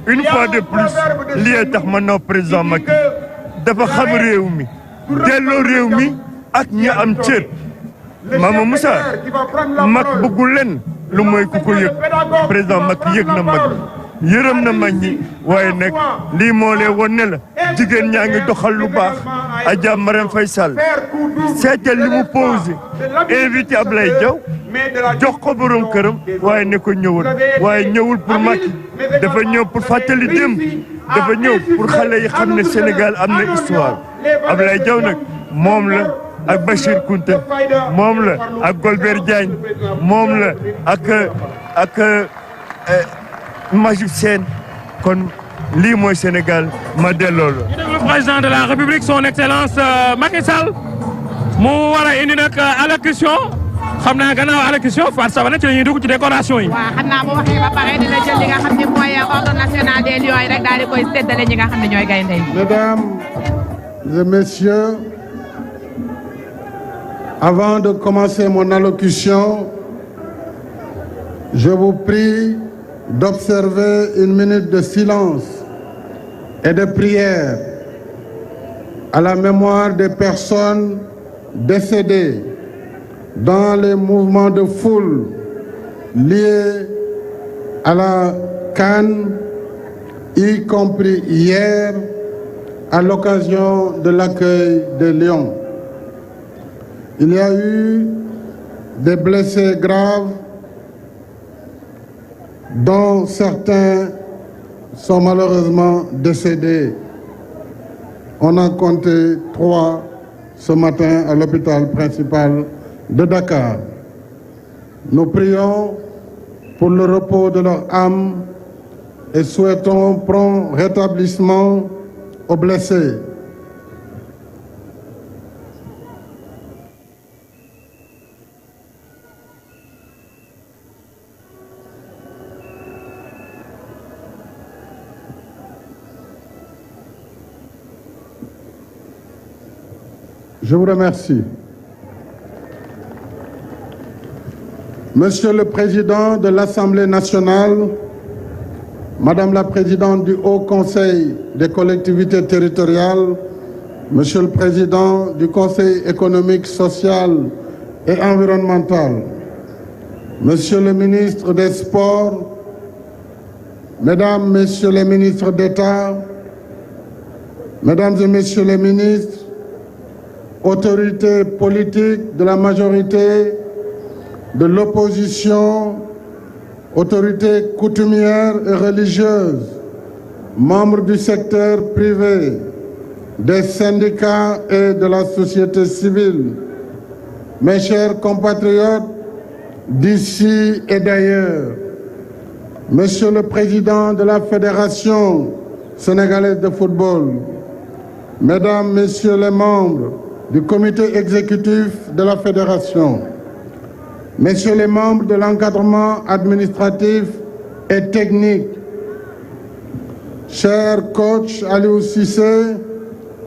une fois de plus lii tax ma noo président Macky dafa xam réew mi delloo réew mi ak ñi am cër Mama Moussa mag bëggul leen lu mooy ku ko yëg président Macky yëg na mag yërëm na mag ñi waaye nag lii moo lee woon ne la jigéen ñaa ngi doxal lu baax Adja Mariam Faye Sall seetal li mu posé invité Ablaye Diaw jox ko borom këram waaye ne ko ñëwul waaye ñëwul pour Macky dafa ñëw pour fàttali démb dafa ñëw pour xale yi xam ne Sénégal am na histoire Ablaye Diaw nag moom la ak Bachir Kounta moom la ak Golbert Diagne moom la ak Majib Sène kon lii mooy Sénégal ma delloo la. le président de la République son excellence Macky Sall mu war a indi nag allocution xam naa gannaaw allocution Fatou Savané ci la ñuy dugg ci décoration yi. waaw xam naa bu waxee ba pare dina jël li nga xam ne mooy ordre national des lions yi rek daal di koy séddale ñi nga xam ne ñooy gaynde yi. Mesdames et messieurs, avant de commencer mon allocution, je vous prie d'observer une minute de silence et de prière à la mémoire des personnes décédées dans les mouvements de foule liés à la CAN, y compris hier à l'occasion de l'accueil des Lions. Il y a eu des blessés graves, dont certains sont malheureusement décédés. On a compté 3 ce matin à l'hôpital principal de Dakar. Nous prions pour le repos de leur âme et souhaitons prompt rétablissement aux blessés. Je vous remercie. Monsieur le Président de l'Assemblée nationale, Madame la Présidente du Haut Conseil des collectivités territoriales, Monsieur le Président du Conseil économique, social et environnemental, Monsieur le Ministre des Sports, Mesdames, Messieurs les ministres d'État, Mesdames et Messieurs les ministres, autorités politiques de la majorité, de l'opposition, autorités coutumières et religieuses, membres du secteur privé, des syndicats et de la société civile, mes chers compatriotes d'ici et d'ailleurs, Monsieur le Président de la Fédération sénégalaise de football, Mesdames, Messieurs les membres du comité exécutif de la Fédération, Messieurs les membres de l'encadrement administratif et technique, chers coachs Aliou Cissé,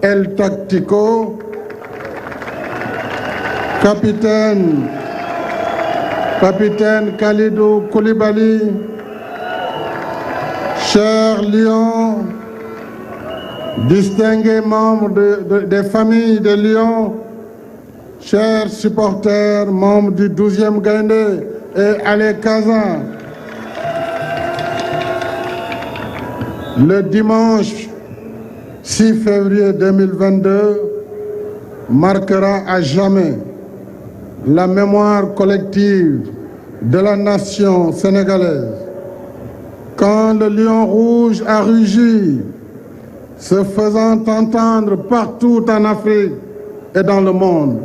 El Tactico, capitaine Khalidou Koulibaly, chers Lions, distingués membres des familles de Lyon, chers supporters, membres du 12e Gaïndé et Allez Casa, le dimanche 6 février 2022 marquera à jamais la mémoire collective de la nation sénégalaise. Quand le lion rouge a rugi, se faisant entendre partout en Afrique et dans le monde.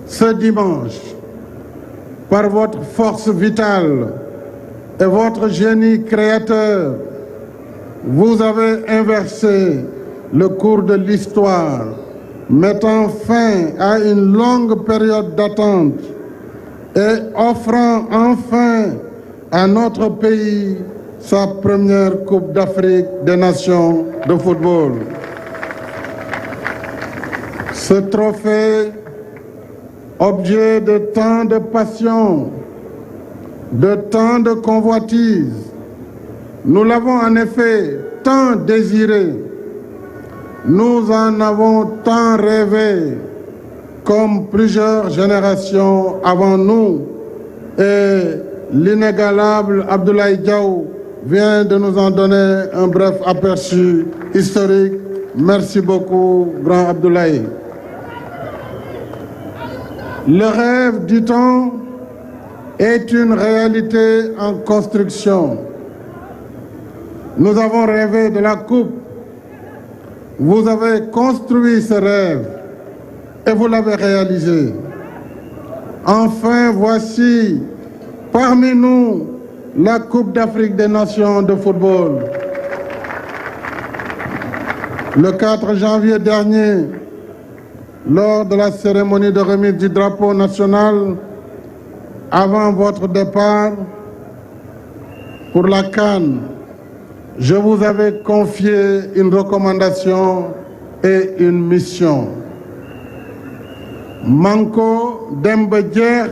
Ce dimanche, par votre force vitale et votre génie créateur, vous avez inversé le cours de l'histoire, mettant fin à une longue période d'attente et offrant enfin à notre pays sa première Coupe d'Afrique des Nations de football. Ce trophée, objet de tant de passion, de tant de convoitise, nous l'avons en effet tant désiré, nous en avons tant rêvé, comme plusieurs générations avant nous, et l'inégalable Abdoulaye Diaw vient de nous en donner un bref aperçu historique. Merci beaucoup, grand Abdoulaye. Le rêve, dit-on, est une réalité en construction. Nous avons rêvé de la coupe. Vous avez construit ce rêve et vous l'avez réalisé. Enfin, voici parmi nous la Coupe d'Afrique des Nations de football. Le 4 janvier dernier, lors de la cérémonie de remise du drapeau national, avant votre départ pour la CAN, je vous avais confié une recommandation et une mission. Manko Demba Jeex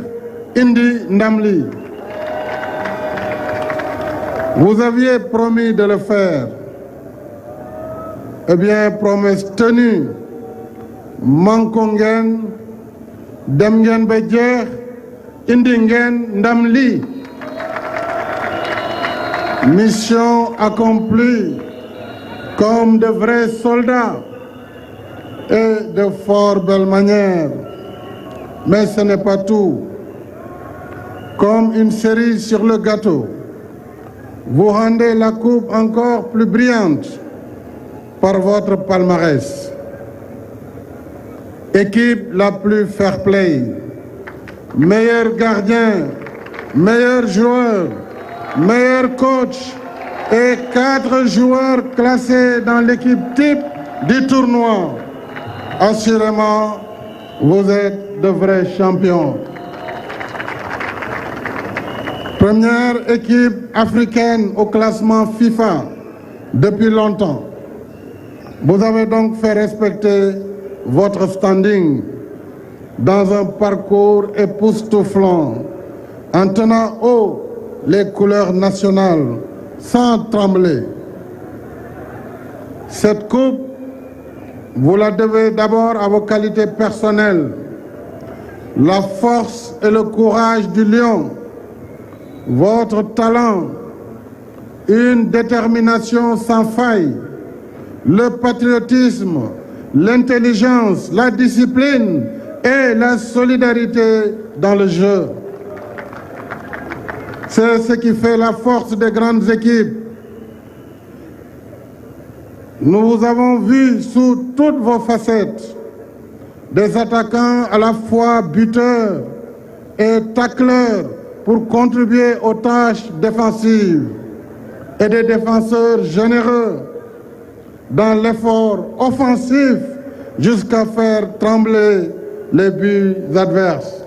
indi ndamli. Vous aviez promis de le faire. Eh bien, promesse tenue. Manko ngeen, dem ngeen ba jeex, indi ngeen ndam li. Mission accomplie comme de vrais soldats et de fort belle manière. Mais ce n'est pas tout. Comme une cerise sur le gâteau, vous rendez la coupe encore plus brillante par votre palmarès. Équipe la plus fair-play, meilleur gardien, meilleur joueur, meilleur coach et 4 joueurs classés dans l'équipe type du tournoi. Assurément, vous êtes de vrais champions. Première équipe africaine au classement FIFA depuis longtemps. Vous avez donc fait respecter votre standing dans un parcours époustouflant, en tenant haut les couleurs nationales sans trembler. Cette coupe, vous la devez d'abord à vos qualités personnelles, la force et le courage du lion, votre talent, une détermination sans faille, le patriotisme, l'intelligence, la discipline et la solidarité dans le jeu. C'est ce qui fait la force des grandes équipes. Nous vous avons vu sous toutes vos facettes, des attaquants à la fois buteurs et tacleurs pour contribuer aux tâches défensives et des défenseurs généreux dans l'effort offensif jusqu'à faire trembler les buts adverses.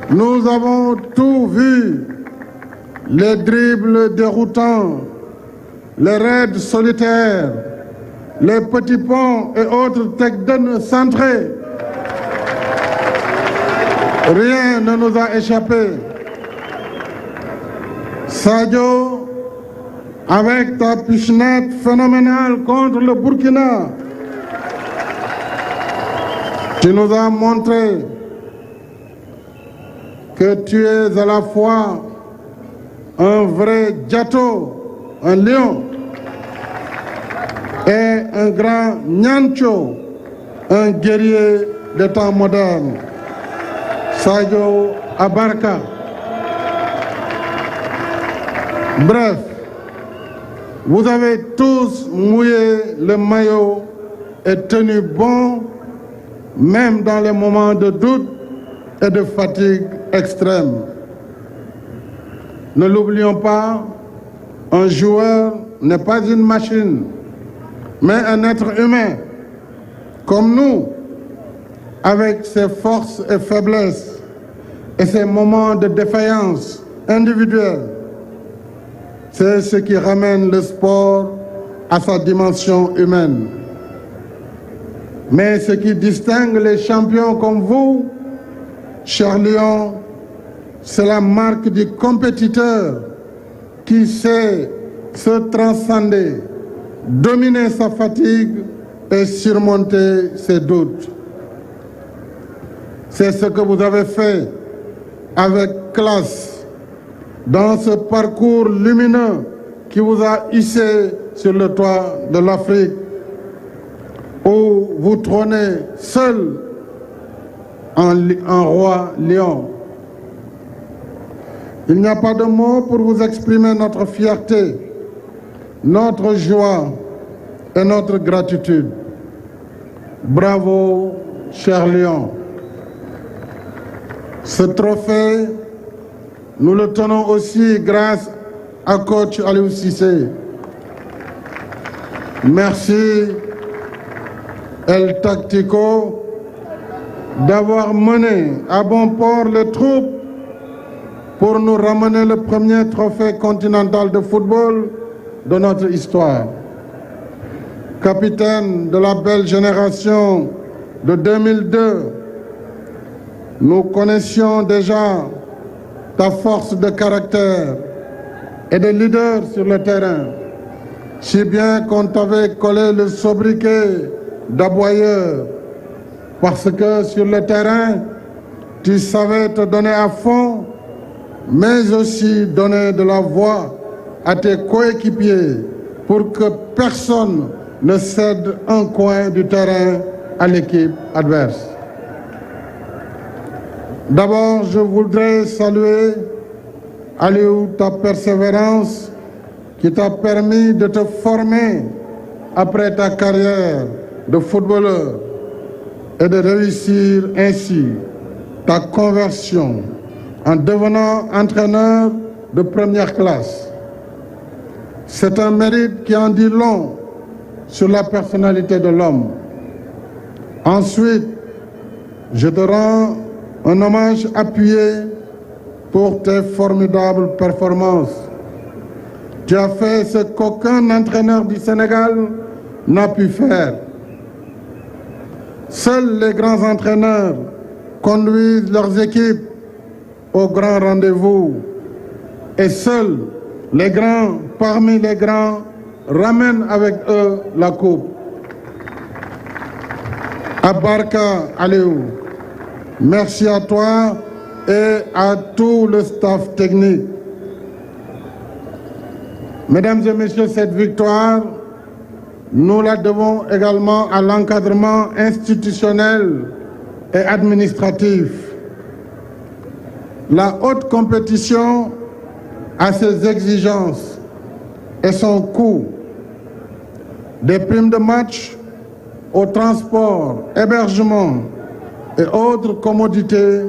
Nous avons tout vu, les dribbles déroutants, les raids solitaires, les petits ponts et autres takedowns centrés. Rien ne nous a échappé. Sadio, avec ta pichenette phénoménale contre le Burkina, tu nous as montré que tu es à la fois un vrai Djato, un lion, et un grand Nyancho, un guerrier de temps moderne. Sadio Abarka. Bref, vous avez tous mouillé le maillot et tenu bon, même dans les moments de doute et de fatigue extrême. Ne l'oublions pas, un joueur n'est pas une machine, mais un être humain, comme nous, avec ses forces et faiblesses et ses moments de défaillance individuelle. C'est ce qui ramène le sport à sa dimension humaine. Mais ce qui distingue les champions comme vous, cher Lion, c'est la marque du compétiteur qui sait se transcender, dominer sa fatigue et surmonter ses doutes. C'est ce que vous avez fait avec classe dans ce parcours lumineux qui vous a hissé sur le toit de l'Afrique, où vous trônez seul en roi lion. Il n'y a pas de mots pour vous exprimer notre fierté, notre joie et notre gratitude. Bravo, cher Lion. Ce trophée, nous le tenons aussi grâce à coach Aliou Cissé. Merci, El Tactico, d'avoir mené à bon port les troupes pour nous ramener le premier trophée continental de football de notre histoire. Capitaine de la belle génération de 2002, nous connaissions déjà ta force de caractère et de leader sur le terrain, si bien qu'on t'avait collé le sobriquet d'aboyeur, parce que sur le terrain, tu savais te donner à fond, mais aussi donner de la voix à tes coéquipiers pour que personne ne cède un coin du terrain à l'équipe adverse. D'abord, je voudrais saluer, Aliou, ta persévérance qui t'a permis de te former après ta carrière de footballeur et de réussir ainsi ta conversion en devenant entraîneur de première classe. C'est un mérite qui en dit long sur la personnalité de l'homme. Ensuite, je te rends un hommage appuyé pour tes formidables performances. Tu as fait ce qu'aucun entraîneur du Sénégal n'a pu faire. Seuls les grands entraîneurs conduisent leurs équipes au grand rendez-vous et seuls les grands parmi les grands ramènent avec eux la coupe. Abarka Aliou, merci à toi et à tout le staff technique. Mesdames et messieurs, cette victoire, nous la devons également à l'encadrement institutionnel et administratif. La haute compétition a ses exigences et son coût. Des primes de match au transport, hébergement et autres commodités,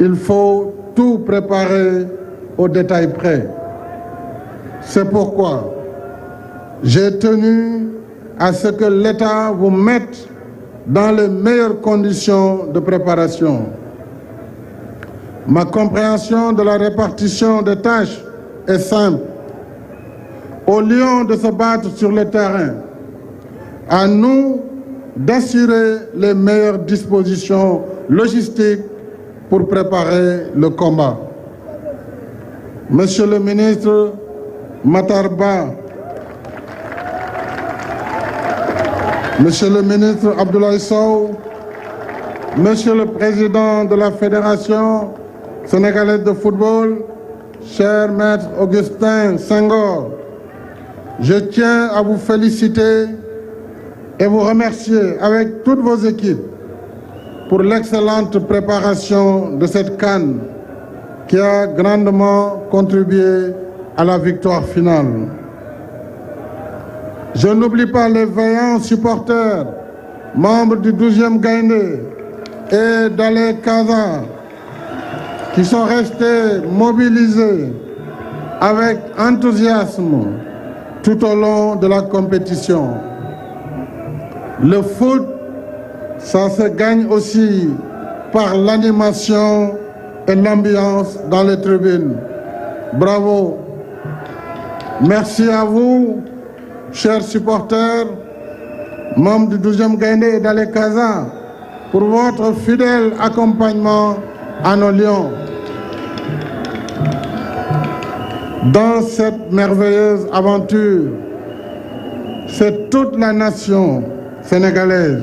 il faut tout préparer au détail près. C'est pourquoi j'ai tenu à ce que l'État vous mette dans les meilleures conditions de préparation. Ma compréhension de la répartition des tâches est simple. Aux Lions de se battre sur le terrain, à nous d'assurer les meilleures dispositions logistiques pour préparer le combat. Monsieur le ministre Matar Ba, Monsieur le ministre Abdoulaye Sow, Monsieur le président de la Fédération sénégalaise de football, cher maître Augustin Senghor, je tiens à vous féliciter et vous remercier avec toutes vos équipes pour l'excellente préparation de cette CAN qui a grandement contribué à la victoire finale. Je n'oublie pas les vaillants supporters, membres du 12e Gaïndé et d'Alé Kaza, qui sont restés mobilisés avec enthousiasme tout au long de la compétition. Le foot, ça se gagne aussi par l'animation et l'ambiance dans les tribunes. Bravo. Merci à vous, chers supporters, membres du 12e Gaïndé et d'Alé Kaza, pour votre fidèle accompagnement à nos Lions. Dans cette merveilleuse aventure, c'est toute la nation sénégalaise,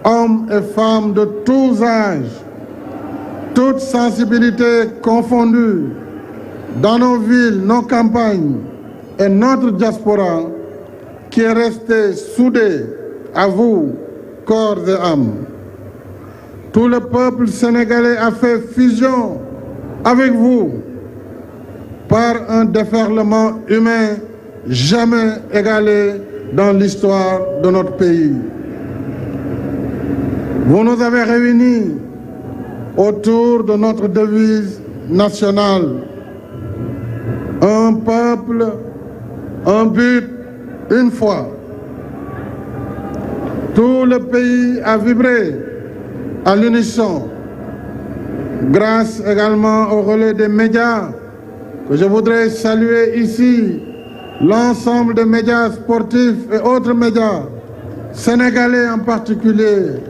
hommes et femmes de tous âges, toutes sensibilités confondues, dans nos villes, nos campagnes et notre diaspora, qui est restée soudée à vous, corps et âme. Tout le peuple sénégalais a fait fusion avec vous par un déferlement humain jamais égalé dans l'histoire de notre pays. Vous nous avez réunis autour de notre devise nationale. Un peuple, un but, une foi. Tout le pays a vibré à l'unisson, grâce également au relais des médias, que je voudrais saluer ici, l'ensemble des médias sportifs et autres médias, sénégalais en particulier,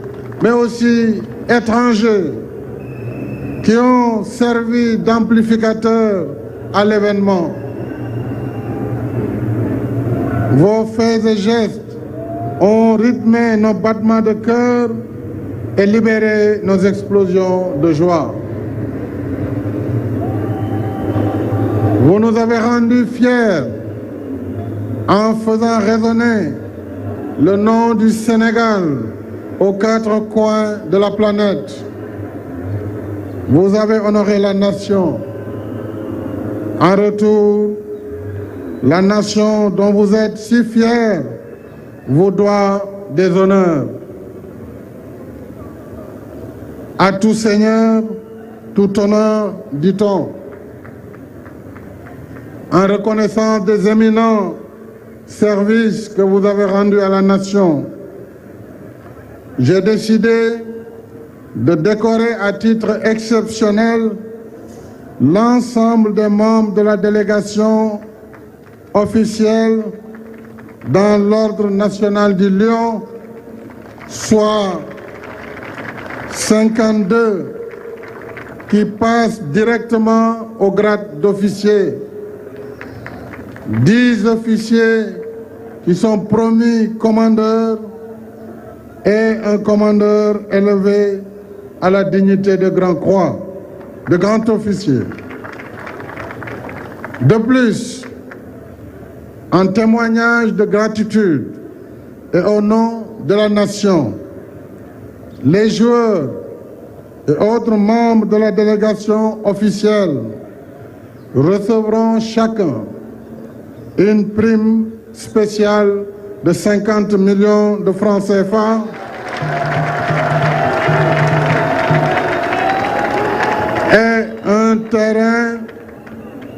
mais aussi étrangers, qui ont servi d'amplificateurs à l'événement. Vos faits et gestes ont rythmé nos battements de cœur et libéré nos explosions de joie. Vous nous avez rendus fiers en faisant résonner le nom du Sénégal aux quatre coins de la planète. Vous avez honoré la nation. En retour, la nation dont vous êtes si fiers vous doit des honneurs. À tout seigneur, tout honneur, dit-on. En reconnaissance des éminents services que vous avez rendus à la nation, j'ai décidé de décorer à titre exceptionnel l'ensemble des membres de la délégation officielle dans l'Ordre national du Lion, soit 52 qui passent directement au grade d'officier, 10 officiers qui sont promis commandeurs et un commandeur élevé à la dignité de grand croix, de grand officier. De plus, en témoignage de gratitude et au nom de la nation, les joueurs et autres membres de la délégation officielle recevront chacun une prime spéciale de 50 millions de francs CFA et un terrain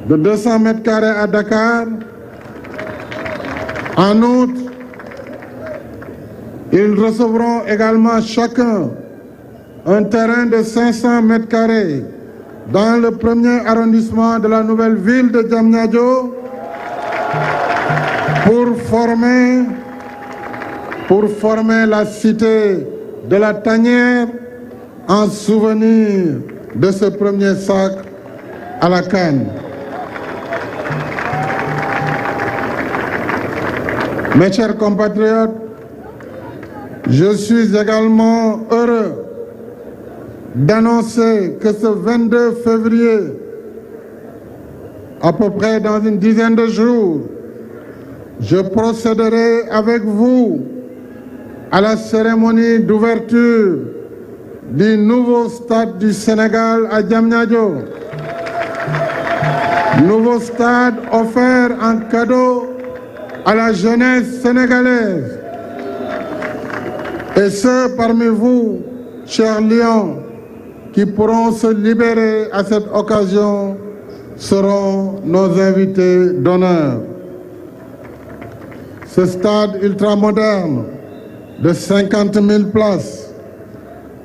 de 200 mètres carrés à Dakar. En outre, ils recevront également chacun un terrain de 500 mètres carrés dans le premier arrondissement de la nouvelle ville de Diamniadio pour former la cité de la Tanière en souvenir de ce premier sac à la CAN. Mes chers compatriotes, je suis également heureux d'annoncer que ce 22 février, à peu près dans une dizaine de jours, je procéderai avec vous à la cérémonie d'ouverture du nouveau stade du Sénégal à Diamniadio. Nouveau stade offert en cadeau à la jeunesse sénégalaise. Et ceux parmi vous, chers lions, qui pourront se libérer à cette occasion seront nos invités d'honneur. Ce stade ultramoderne de 50 000 places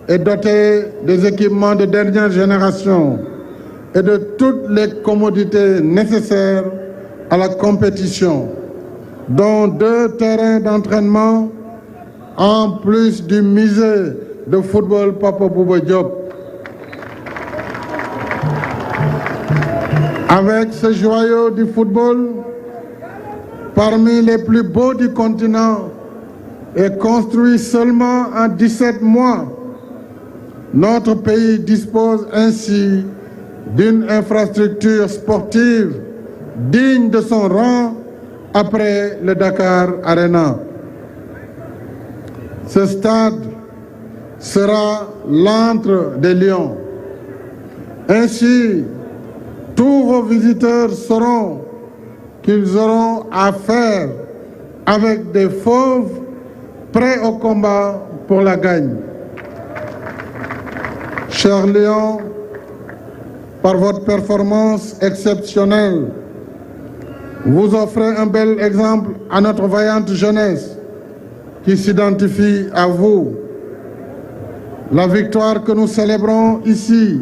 est doté des équipements de dernière génération et de toutes les commodités nécessaires à la compétition, dont 2 terrains d'entraînement en plus du musée de football Papa Bouba Diop. Avec ce joyau du football, parmi les plus beaux du continent et construit seulement en 17 mois, notre pays dispose ainsi d'une infrastructure sportive digne de son rang après le Dakar Arena. Ce stade sera l'antre des Lions. Ainsi, tous vos visiteurs sauront qu'ils auront affaire avec des fauves prêts au combat pour la gagne. Chers Lions, par votre performance exceptionnelle, vous offrez un bel exemple à notre vaillante jeunesse qui s'identifie à vous. La victoire que nous célébrons ici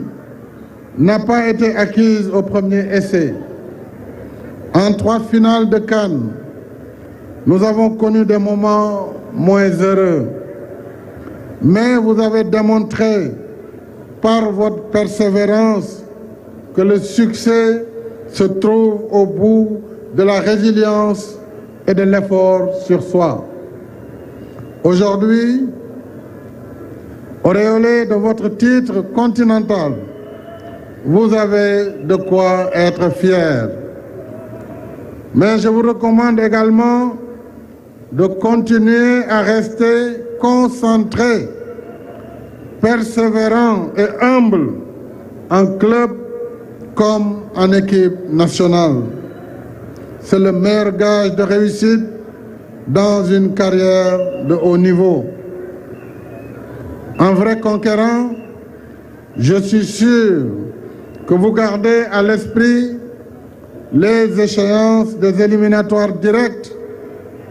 n'a pas été acquise au premier essai. En 3 finales de CAN, nous avons connu des moments moins heureux. Mais vous avez démontré par votre persévérance que le succès se trouve au bout de la résilience et de l'effort sur soi. Aujourd'hui, auréolé de votre titre continental, vous avez de quoi être fier. Mais je vous recommande également de continuer à rester concentré, persévérant et humble en club comme en équipe nationale. C'est le meilleur gage de réussite dans une carrière de haut niveau. Un vrai conquérant, je suis sûr que vous gardez à l'esprit les échéances des éliminatoires directs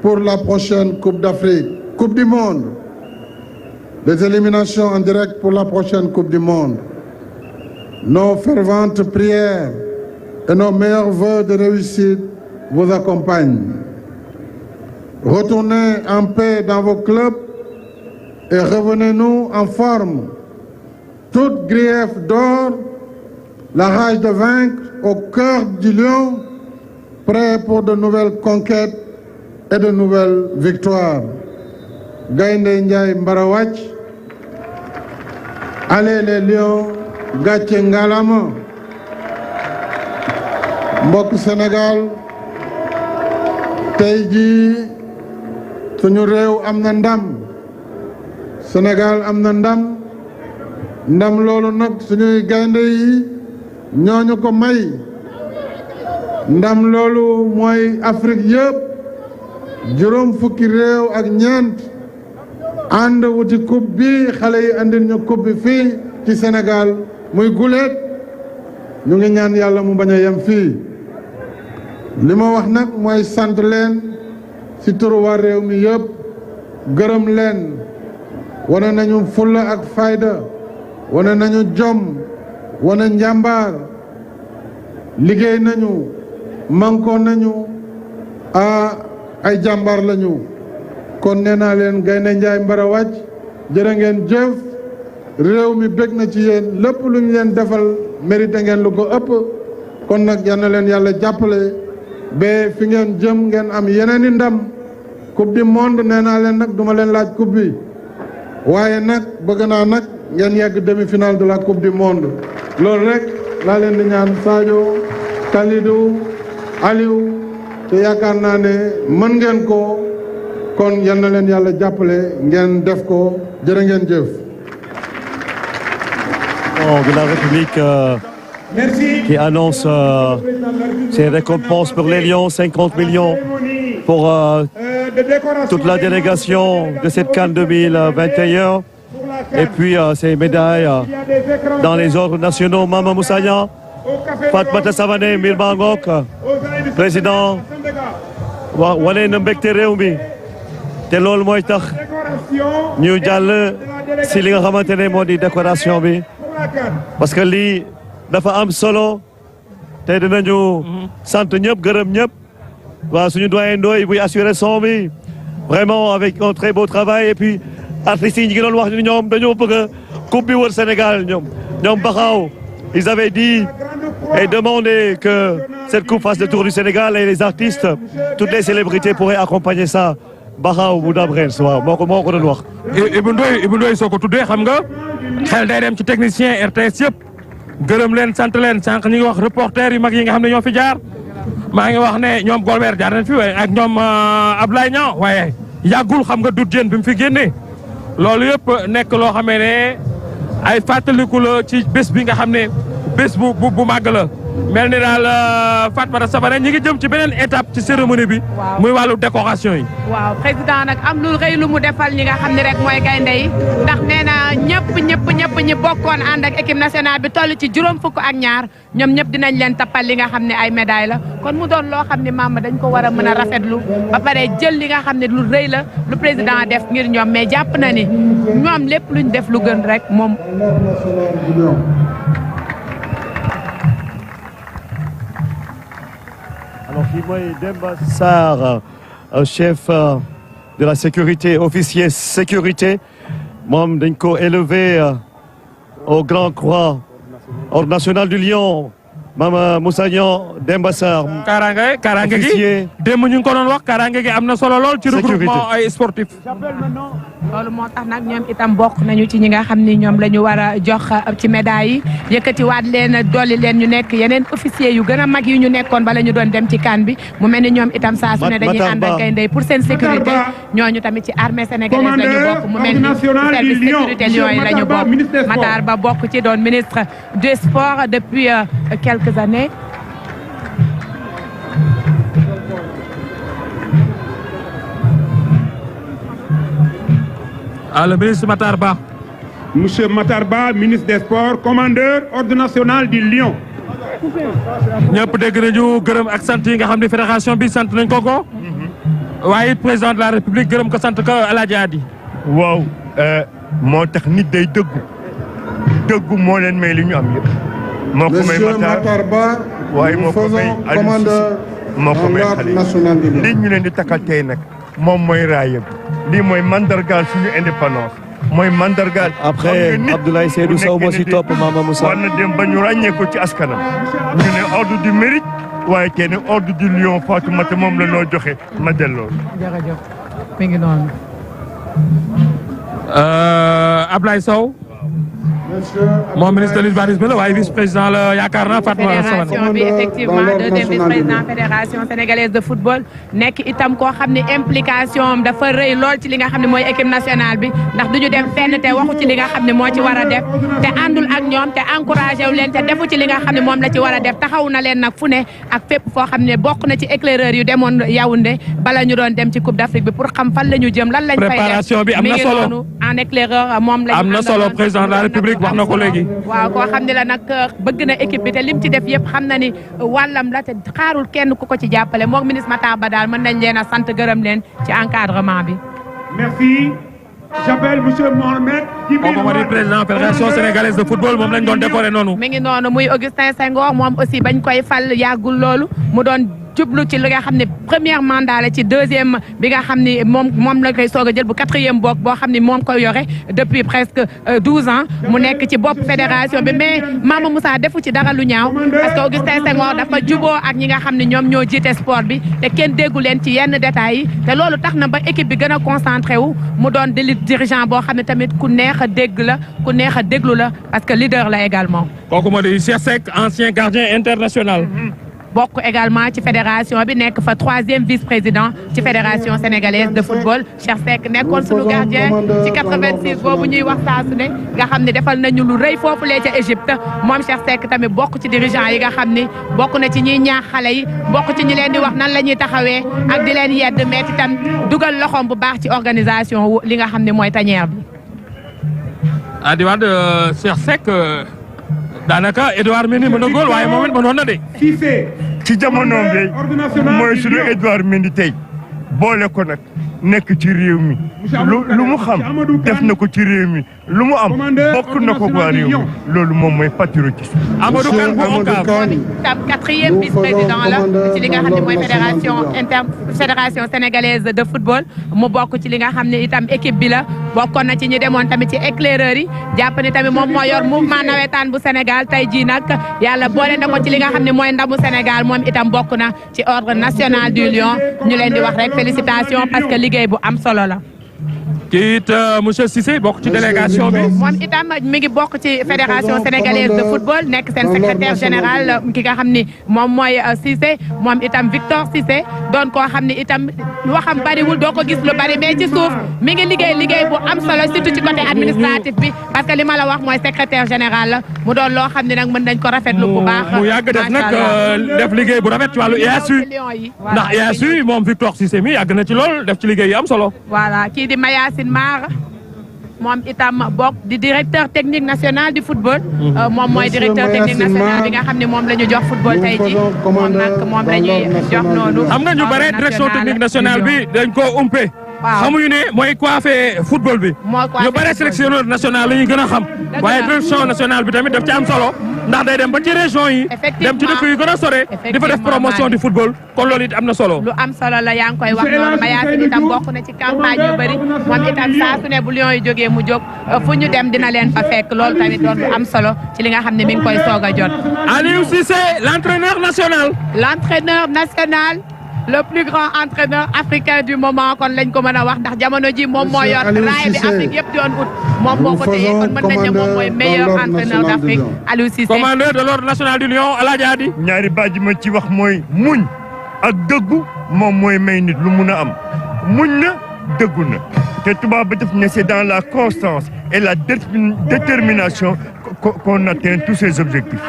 pour la prochaine Coupe d'Afrique, Coupe du Monde. Les éliminations en direct pour la prochaine Coupe du Monde. Nos ferventes prières et nos meilleurs vœux de réussite vous accompagnent. Retournez en paix dans vos clubs et revenez-nous en forme. Toute grief d'or, la rage de vaincre au cœur du lion, prêt pour de nouvelles conquêtes et de nouvelles victoires. Gaynde Ndiaye Mbarawach, allez les lions, gàcce ngalama. Mbokk Sénégal, tey jii suñu réew am na ndam. Sénégal am na ndam. Ndam loolu nag suñuy gaynde yi ñooñu ko may. Ndam loolu mooy Afrique yëpp. Juróom fukki réew ak ñeent ànd wuti coupe bi xale yi andil ñu coupe bi fii ci Sénégal muy guleet ñu ngi ñaan yàlla mu bañ a yem fii li ma wax nag mooy sant leen ci turu waa réew mi yëpp gërëm leen wane nañu fulla ak fayda wane nañu jom wane njàmbaar liggéey nañu manko nañu ay jàmbaar lañu kon nee naa leen Gaynde Njaay Mbarawach jërë ngeen jëf réew mi bég na ci yéen lépp lu ñu leen defal mérité ngeen lu ko ëpp kon nag yal na leen yàlla jàppale ba fi ngeen jëm ngeen am yeneen i ndam coupe du monde nee naa leen nag duma leen laaj coupe bi waaye nag bëgg naa nag ngeen yegg demi-finale de la coupe du monde loolu rek laa leen di ñaan Sadio Kalidou Aliou te yaakaar naa ne mën ngeen ko kon yal na leen yàlla jàppale ngeen def ko jërë ngeen jëf. De la République qui annonce ses récompenses pour les Lions, 50 millions pour toute la délégation de cette CAN 2021 et puis ces médailles dans les ordres nationaux. Mama Moussa Niang, Fatmata Savané Mbir Ngok, président wane na mbégte réew mi te loolu mooy tax ñu jàll si li nga xamante ne moo di décoration bi parce que lii dafa am solo te dinañu sant ñëpp gërëm ñëpp waaw suñu doyen Ndoye buy assurer son bi vraiment avec un très beau travail et puis artistes yi ñu ngi doon wax ni ñoom dañoo bëgg a coupe bi wër Sénégal ñoom Baxaw ils avaient dit et demandé que cette coupe fasse le tour du Sénégal et les artistes toutes les célébrités pourraient accompagner ça Baxaw bu Dabrène waaw moo ko doon wax. Ibou Ndoye soo ko tuddee xam nga xel day dem ci technicien RTS yëpp gërëm leen sant leen sànq ñu ngi wax reporter yu mag yi nga xam ne ñoo fi jaar maa ngi wax ne ñoom Golbert jaar nañ fi waaye ak ñoom Ablaye Niang waaye yàggul xam nga Doudou Diène bi mu fi génnee loolu yëpp nekk loo xamee ne ay fàttaliku la ci bés bi nga xam ne bés bu màgg la mel ni daal Fatmata Savané ñi ngi jëm ci beneen étape ci cérémonie bi. muy wàllu décoration yi. waaw président nag am lu rëy lu mu defal ñi nga xam ne rek mooy gaynde yi ndax nee na ñëpp ñi bokkoon ànd ak équipe nationale bi toll ci juróom fukk ak ñaar ñoom ñëpp dinañ leen tappal li nga xam ne ay médaille la kon mu doon loo xam ne maam dañ ko war a mën a rafetlu ba pare jël li nga xam ne lu rëy la lu président def ngir ñoom mais jàpp na ni ñoom lépp luñ def lu gën rek moom. Alors, kii mooy Demba Sarr, chef de la sécurité, officier sécurité. moom dañ ko élevé au Grand Croix, Ordre national du Lion, Mama Moussa Niang Demba Sarr. kaaraange gi démb ñu ngi ko doon wax kaaraange gi am na solo lool ci regroupement ay sportif. loolu moo tax nag ñoom itam bokk nañu ci ñi nga xam ni ñoom la ñu war a jox ci médailles yi yëkkatiwaat leen dolli leen ñu nekk yeneen officiers yu gën a mag yi ñu nekkoon bala ñu doon dem ci CAN bi mu mel ni ñoom itam saa su ne dañuy ànd ak gaynde pour seen sécurité ñooñu tamit ci armée sénégalaise la ñu bokk mu mel ni service sécurité Lions yi la ñu bokk Matar Ba bokk ci doon ministre des sports depuis quelques années. Le ministre Matar Ba. Monsieur Matar Ba, ministre des Sports, commandeur ordre national du Lion. ñëpp dégg nañu gërëm ak sant yi nga xam ne fédération bi sant nañ ko ko. waaye président de la république gërëm ko sant ko El Hadj Adi. waaw moo tax nit day dëggu moo leen may li ñu am yëpp. moo ko may Matar Ba waaye moo ko may Aliou Cissé moo ko may xale yi lii ñu leen di takkal tey nag moom mooy raaya bi lii mooy mandargaal suñu indépendance mooy mandargaal. après Abdoulaye Seydou Sow moo si topp Mama Moussa. war na dem ba ñu ràññee ko ci askanam ñu ne ordre du mérite waaye kenn ordre du lion Fatoumata moom la noo joxe ma delloo. jërëjëf mi ngi noonu. Ablaye Sow. moom ministre de l'urbanisme la waaye vice président la yaakaar naa Fatma Samana. fédération bi effectivement deuxième vice président fédération sénégalaise de football nekk itam koo xam ne implication am dafa rëy lool ci li nga xam ne mooy équipe nationale bi ndax duñu dem fenn te waxu ci li nga xam ne moo ci war a def te àndul ak ñoom te encouragé wu leen te defu ci li nga xam ne moom la ci war a def taxaw na leen nag fu ne ak fépp foo xam ne bokk na ci éclaireur yu demoon Yaoundé bala ñu doon dem ci Coupe d'Afrique bi pour xam fan la ñu jëm lan lañ fay def préparation bi am na solo en éclaireur moom lañ am na solo président de la république wax na ko léegi. waaw koo xam ne la nag bëgg na équipe bi te lim ci def yëpp xam na ni wàllam la te xaarul kenn ku ko ci jàppale moom ministre Matar Ba daal mën nañ leen a sant gërëm leen ci encadrement bi. Merci. J'appelle monsieur Mohamed. kooku moo di président fédération sénégalaise de football moom lañ doon décoré noonu. mi ngi noonu muy Augustin Senghor moom aussi bañ koy fal yàggul loolu mu doon jublu ci li nga xam ne premier mandat la ci deuxième bi nga xam ni moom la koy soog a jël bu quatrième bokk boo xam ni moom koy yore depuis presque 12 ans mu nekk ci bopp fédération bi mais Mama Moussa defu ci dara lu ñaaw parce que Augustin Senghor dafa juboo ak ñi nga xam ne ñoom ñoo jiite sport bi te kenn déggu leen ci yenn détails yi te loolu tax na ba équipe bi gën a concentré wu mu doon di dirigeant boo xam ne tamit ku neex a dégg la ku neex a déglu la parce que leader la également. kooku moo di Cheikh Seck ancien gardien international. bokk également ci fédération bi nekk fa troisième vice-président ci fédération sénégalaise de football Cheikh Seck nekkoon suñu gardien ci 86 boobu ñuy wax saa su ne nga xam ne defal nañu lu rëy foofu lee ca Égypte moom Cheikh Seck tamit bokk ci dirigeant yi nga xam ni bokk na ci ñiy ñaax xale yi bokk ci ñi leen di wax nan la ñuy taxawee ak di leen yedd mais itam dugal loxoom bu baax ci organisation wu li nga xam ne mooy tanière bi. Adiwad Cheikh Seck daanaka Edouard Mendy mën na góol waaye moom it mënoon na de. ci jamonoom bi mooy suñu Edouard Mendy tey boole ko nag nekk ci réew mi lu mu xam def na ko ci réew mi lu mu am bokk na ko waa réew mi loolu moom mooy patriotisme. Amadou Kane bu ONCAV tam quatrième vice-président la ci li nga xam ne mooy fédération sénégalaise de football mu bokk ci li nga xam ne itam équipe bi la bokkoon na ci ñi demoon tamit ci éclaireurs yi jàpp ne tamit moom moo yor mouvement nawetaan bu Sénégal tey jii nag yàlla boole na ko ci li nga xam ne mooy ndamu Sénégal moom itam bokk na ci ordre national du Lion ñu leen di wax rek félicitations parce que liggéey bu am solo la. kii it monsieur Cissé bokk ci délégation bi. moom itam mi ngi bokk ci fédération sénégalaise de football nekk seen secrétaire général ki nga xam ni moom mooy Cissé moom itam Victor Cissé doon koo xam ni itam waxam bariwul doo ko gis lu bari mais ci suuf mi ngi liggéey bu am solo surtout ci côté administratif bi parce que li ma la wax mooy secrétaire général la mu doon loo xam ni nag mën nañ ko rafetlu bu baax. mu yàgg def nag def liggéey bu rafet ci wàllu IASU ndax IASU moom Victor Cissé mi yàgg na ci lool def ci liggéey yu am solo. voilà kii di Mayacine Mar moom itam bokk di directeur technique national du football. moom mooy directeur technique national bi nga xam ne moom la ñu jox football tey jii moom nag moom la ñuy jox noonu. xam nga ñu bare direction technique nationale bi dañ koo umpe. waaw xamuñu ne mooy coiffé football bi. ñu bare sélectionneur national la ñuy gën a xam. waaye direction nationale bi tamit daf ci am solo. ndax day dem ba ci région yi. dem ci dëkk yu gën a sore. di fa def promotion du football kon loolu it am na solo. lu am solo la yaa ngi koy wax noonu Mayacine itam bokk na ci campagne yu bëri moom itam saa su ne bu Lions yi jógee mu jóg fu ñu dem dina leen fa fekk loolu tamit doon lu am solo ci li nga xam ne mi ngi koy soog a jot. Aliou Cissé l'entraîneur national. L'entraîneur national. Le plus grand entraîneur africain du moment kon lañ ko mën a wax ndax jamono ji moom moo yor raay bi Afrique yëpp doon ut moom moo ko téye kon mën nañ ne moom mooy meilleur entraîneur d'Afrique Aliou Cissé. commandeur de l'ordre national du Lion Aladji Adi. ñaari baat yi ma ci wax mooy muñ ak dëggu moom mooy may nit lu mun a am muñ na dëggu na te tubaab ba def ne c'est dans la constance et la détermination qu'on atteint tous ces objectifs.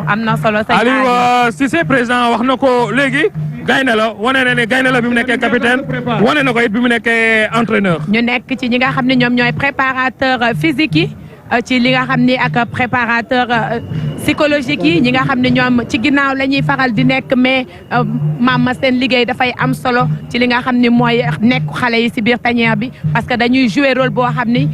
am na solo Aliou Cissé président wax na ko léegi. gaynde la wane na ne gaynde la bi mu nekkee capitaine wane na ko it bi mu nekkee entraîneur. ñu nekk ci ñi nga xam ne ñoom ñooy préparateur physique yi ci li nga xam ni ak préparateur psychologique yi ñi nga xam ne ñoom ci ginnaaw la ñuy faral di nekk mais maam seen liggéey dafay am solo ci li nga xam ni mooy nekk xale yi si biir tanière bi parce que dañuy jouer rôle boo xam ni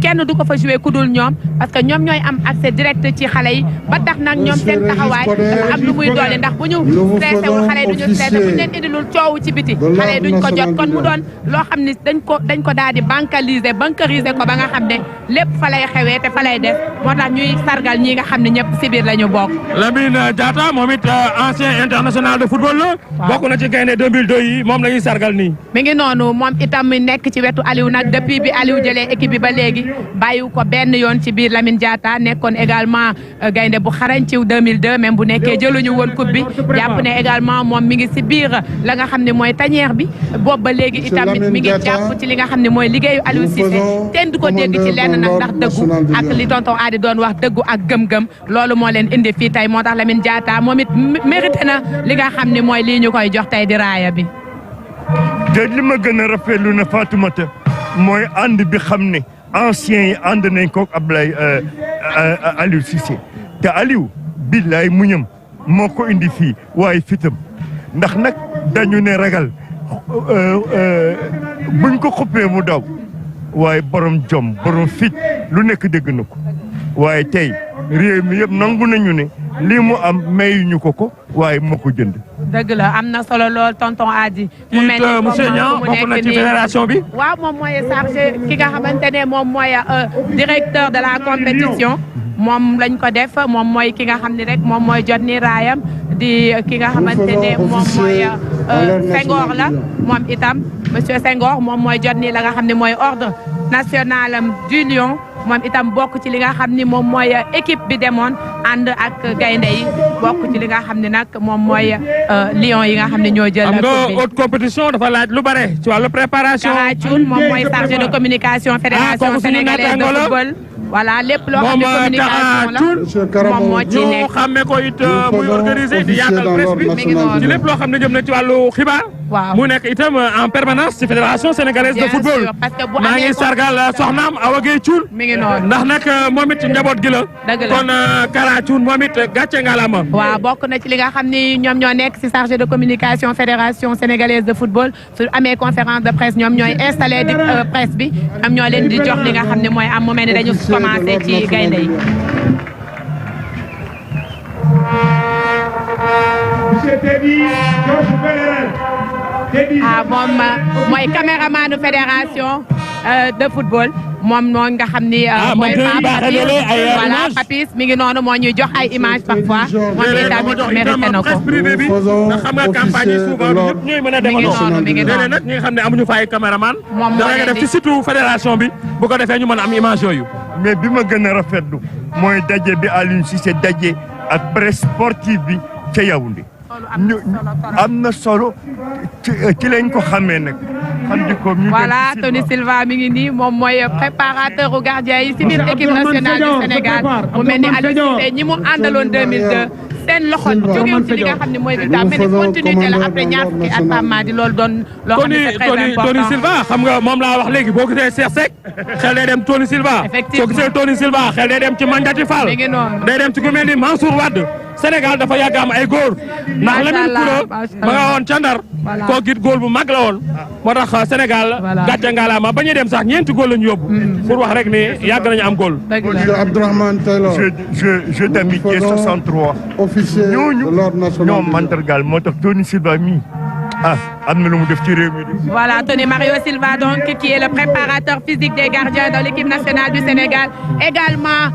kenn du ko fa jouer ku dul ñoom parce que ñoom ñooy am accès direct ci xale yi ba tax nag ñoom seen taxawaay dafa am lu muy doole ndax bu ñu stressé wul xale yi duñu stressé bu ñu leen indilul coow ci biti xale yi duñ ko jot kon mu doon loo xam ni dañ ko daal di bunkériser ko ba nga xam ne lépp fa lay xewee te fa lay def moo tax ñuy sargal ñi nga xam ne ñëpp si biir la ñu bokk. Lamine Diatta moom it ancien international de football la. bokk na ci gaynde 2002 yi moom la ñuy sargal nii. mi ngi noonu moom itam nekk ci wetu Aliou nag depuis bi Aliou jëlee équipe bi ba léegi bàyyiwu ko benn yoon ci biir Lamine Diatta nekkoon également gaynde bu xarañ ci 2002 même bu nekkee jëluñu woon coupe bi jàpp ne également moom mi ngi si biir la nga xam ne mooy tanière bi boobu ba léegi itamit mi ngi jàpp ci li nga xam ne mooy liggéeyu Aliou Cissé kenn du ko dégg ci lenn nag ndax dëggu ak li tonton Adi doon wax dëggu ak gëm-gëm loolu moo leen indi fii tey moo tax Lamine Diatta moom it mérité na li nga xam ne mooy lii ñu koy jox tey di raaya bi. te li ma gën a rafetlu na Fatoumata mooy ànd bi xam ne anciens yi ànd nañ ko Ablaye Aliou Cissé te Aliou billaay muñam moo ko indi fii waaye fitam ndax nag dañu ne ragal buñ ko xuppee mu daw waaye borom jom borom fit lu nekk dégg na ko waaye tey réew mi yëpp nangu nañu ne lii mu am mayuñu ko waaye moo ko jënd. dëgg la am na solo lool tonton Adi. mu mel ni monsieur Niang bokk na ci fédération bi. waaw moom mooy chargé ki nga xamante ne moom mooy directeur de la compétition. moom lañ ko def moom mooy ki nga xam ne rek moom mooy jot ni raayam di ki nga xamante ne moom mooy Senghor la moom itam monsieur Senghor moom mooy jot ni la nga xam ne mooy ordre national du Lion moom itam bokk ci li nga xam ni moom mooy équipe bi demoon ànd ak gaynde yi bokk ci li nga xam ne nag moom mooy Lion yi nga xam ne ñoo jël. am nga haute compétition dafa laaj lu bare ci wàllu préparation. Kara Thioune moom mooy chargé de communication fédération sénégalaise de football. voilà lépp loo xam ne communication la moom moo ci nekk. ñu xàmmee ko it muy organisé di yaatal presse bi ci lépp loo xam ne jëm na ci wàllu xibaar. waaw mu nekk itam en permanence ci fédération sénégalaise de football. maa ngi sargal soxnaam Awa Gueye Thioune. mi ngi noonu ndax nag moom it njaboot gi la. dëgg la kon Kara Thioune moom it gàcce ngalaama. waaw bokk na ci li nga xam ni ñoom ñoo nekk ci chargé de communication fédération sénégalaise de football su amee conférence de presse ñoom ñooy installé di presse bi ñoom ñoo leen di jox li nga xam ne mooy am mu mel ni dañu commencé ci gaynde yi. moom mooy caméramanu fédération de football moom moo nga xam ni. mooy voilà Papis mi ngi noonu moo ñuy jox ay image parfois. moom itamit mérité na ko. privé bi nga xam nga campagne yi souvent ñëpp ñooy mën a defandoo. mi ngi noonu nag ñi nga xam ne amuñu fa ay caméraman. moom moo nga def ci surtout fédération bi bu ko defee ñu mën a am image yooyu. mais bi ma gën a rafetlu mooy daje bi Aliou Cissé daje ak presse sportive bi ca Yaoundé. ñu am na solo ci lañ ko xamee nag. xam di ko voilà Tony Silva mi ngi nii moom mooy préparateur u gardien yi ci biir équipe nationale du Sénégal mu mel ni Aliou Cissé ñi mu àndaloon 2002 seen loxo jógewu ci li nga xam ne mooy résultat mais ni continuité la après ñaar fukki at Pape Madi loolu doon loo xam ne c'est très important. Tony Silva xam nga moom laa wax léegi boo gisee Cheikh Seck xel day dem Tony Silva. effectivement soo gisee Tony Silva xel day dem ci Mandiati Fall. mi ngi noonu day dem ci ku mel ni Mansour Wade Sénégal dafa yàgg am ay góor ndax Lamine Koura ma nga woon ca Ndar kooku it góor bu mag la woon moo tax Sénégal gàcce ngalaama ba ñuy dem sax ñeenti góor la ñu yóbbu pour wax rek ni yàgg nañu am góor. Monsieur Abdourahmane Taylor, jeu d'amitié 63 officier de l'ordre national. ñoom mandargal moo tax Tony Silva mi am na lu mu def ci réew mi. Voilà, Tony Mario Silva, donc, qui est le préparateur physique des gardiens dans l'équipe nationale du Sénégal. Également,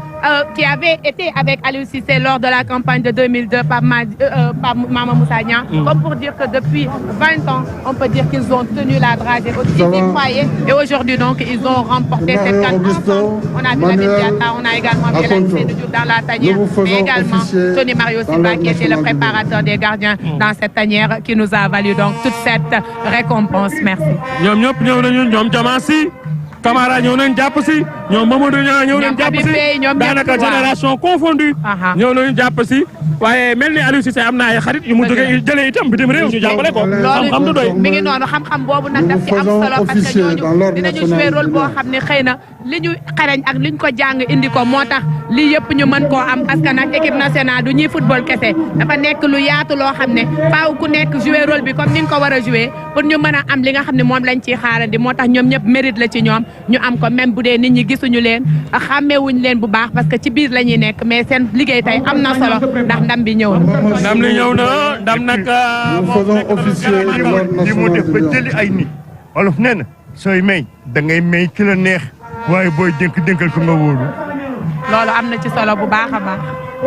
qui avait été avec Aliou Cissé lors de la campagne de 2002 par Mama Moussa Niang. Comme pour dire que depuis 20 ans, on peut dire qu'ils ont tenu la dragée aussi foyer. Et aujourd'hui, donc, ils ont remporté cette canne ensemble. On a vu la Diatta, on a également vu la Diouf dans la tanière. Mais également, Tony Mario Silva, qui était le préparateur des gardiens dans cette tanière, qui nous a valu donc toute cette récompense. Merci. ñoom ñëpp ñëw nañu ñoom Diamassi Camara ñëw nañ jàpp si ñoom Mamadou Niang ñëw nañ jàpp si daanaka génération confondue ñëw nañu jàpp si waaye mel ni Aliou Cissé am na ay xarit yu mu jógee jëlee itam bitim réew ñu jàppale ko xam-xam du doy mi ngi noonu xam-xam boobu nag daf ci am solo parce que ñooñu dinañu jouer rôle boo xam ne xëy na li ñu xereñ ak li ñu ko jàng indi ko moo tax lii yëpp ñu mën koo am parce que nag équipe nationale du ñuy football kese dafa nekk lu yaatu loo xam ne faaw ku nekk jouer rôle bi comme ni nga ko war a jouer pour ñu mën a am li nga xam ne moom lañ ciy xaarandi moo tax ñoom ñëpp mérite la ci ñoom ñu am ko même bu dee nit ñi gisuñu leen xàmmeewuñu leen bu baax parce que ci biir la ñuy nekk mais seen liggéey tey am na solo ndax ndam bi ñëw na. ndam li ñëw na ndam nag. Nous faisons officier de l'ordre li mu national def ba du Lion. jëli ay nit olof nee na sooy may da ngay may ki la neex waaye booy dénkal ko nga wóolu. loolu am na ci solo bu baax a baax.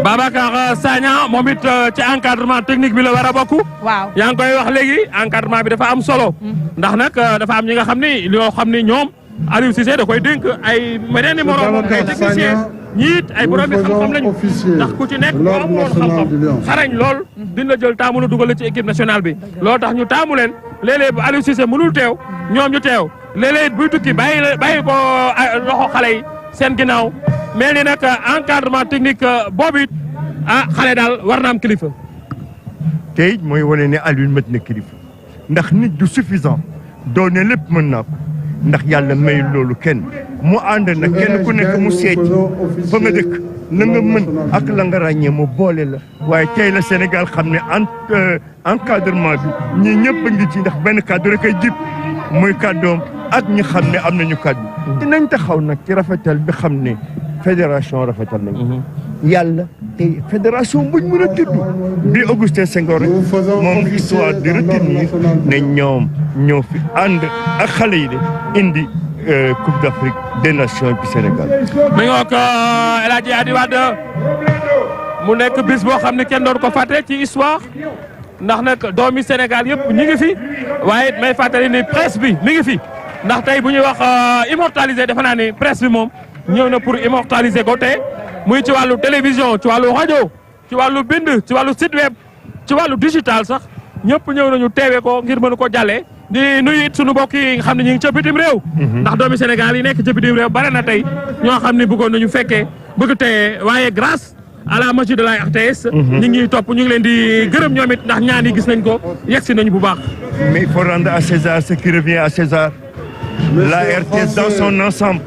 Babacar Sagna moom it ci encadrement technique bi la war a bokk. waaw yaa ngi koy wax léegi encadrement bi dafa am solo. ndax nag dafa am ñi nga xam ni yoo xam ni ñoom Aliou Cissé da koy dénk ay meneen i morom ay technicien ñiit ay borom bi xam-xam lañu ndax ku ci nekk boo amoon xam-xam xarañ lool dina jël taamu la dugal ci équipe nationale bi loolu tax ñu taamu leen léeg-léeg bu Aliou Cissé mënul teew ñoom ñu teew léeg-léeg buy tukki bàyyi ko loxo xale yi seen ginnaaw mel ni nag encadrement technique boobu it xale daal war na am kilifa. tey mooy wane ne Aliou mët na kilifa ndax nit du suffisant doone lépp mën naa ko ndax yàlla may loolu kenn mu ànd na kenn ku nekk mu seeti fa nga dëkk la nga mën ak la nga ràññee mu boole la waaye tey la Sénégal xam ne encadrement bi ñi ñëpp a ngi ci ndax benn kàddu rek ay jib muy kàddoom ak ñi xam ne am nañu kàddu dinañ taxaw nag ci rafetal bi xam ne fédération rafetal nañu yàlla te fédération buñ mën a tudd bi Augustin Senghor rek moom histoire di retenir ne ñoom ñoo fi ànd ak xale yi de indi Coupe d'Afrique des Nations bi Sénégal. mi ngi wax El Hadji Adi Wade mu nekk bis boo xam ne kenn doon ko fàtte ci histoire ndax nag doomi Sénégal yëpp ñi ngi fi waaye it may fàttali ni presse bi mi ngi fi ndax tey bu ñuy wax immortaliser defe naa ni presse bi moom ñëw na pour immortaliser ko te muy ci wàllu télévision ci wàllu rajo ci wàllu bind ci wàllu site web ci wàllu digital sax ñëpp ñëw nañu teewe ko ngir mën ko jàllee di nuyu it sunu mbokk yi nga xam ne ñu ngi ca bitim réew. ndax doomi Sénégal yi nekk ca bitim réew bare na tey ñoo xam ne bëggoon nañu fekkee bëgg teye waaye grâce à la magie de la RTS. ñu ngi topp ñu ngi leen di gërëm ñoom it ndax ñaan yi gis nañ ko yegg si nañu bu baax. mais il faut rendre à César ce qui revient à César. La RTS dans son ensemble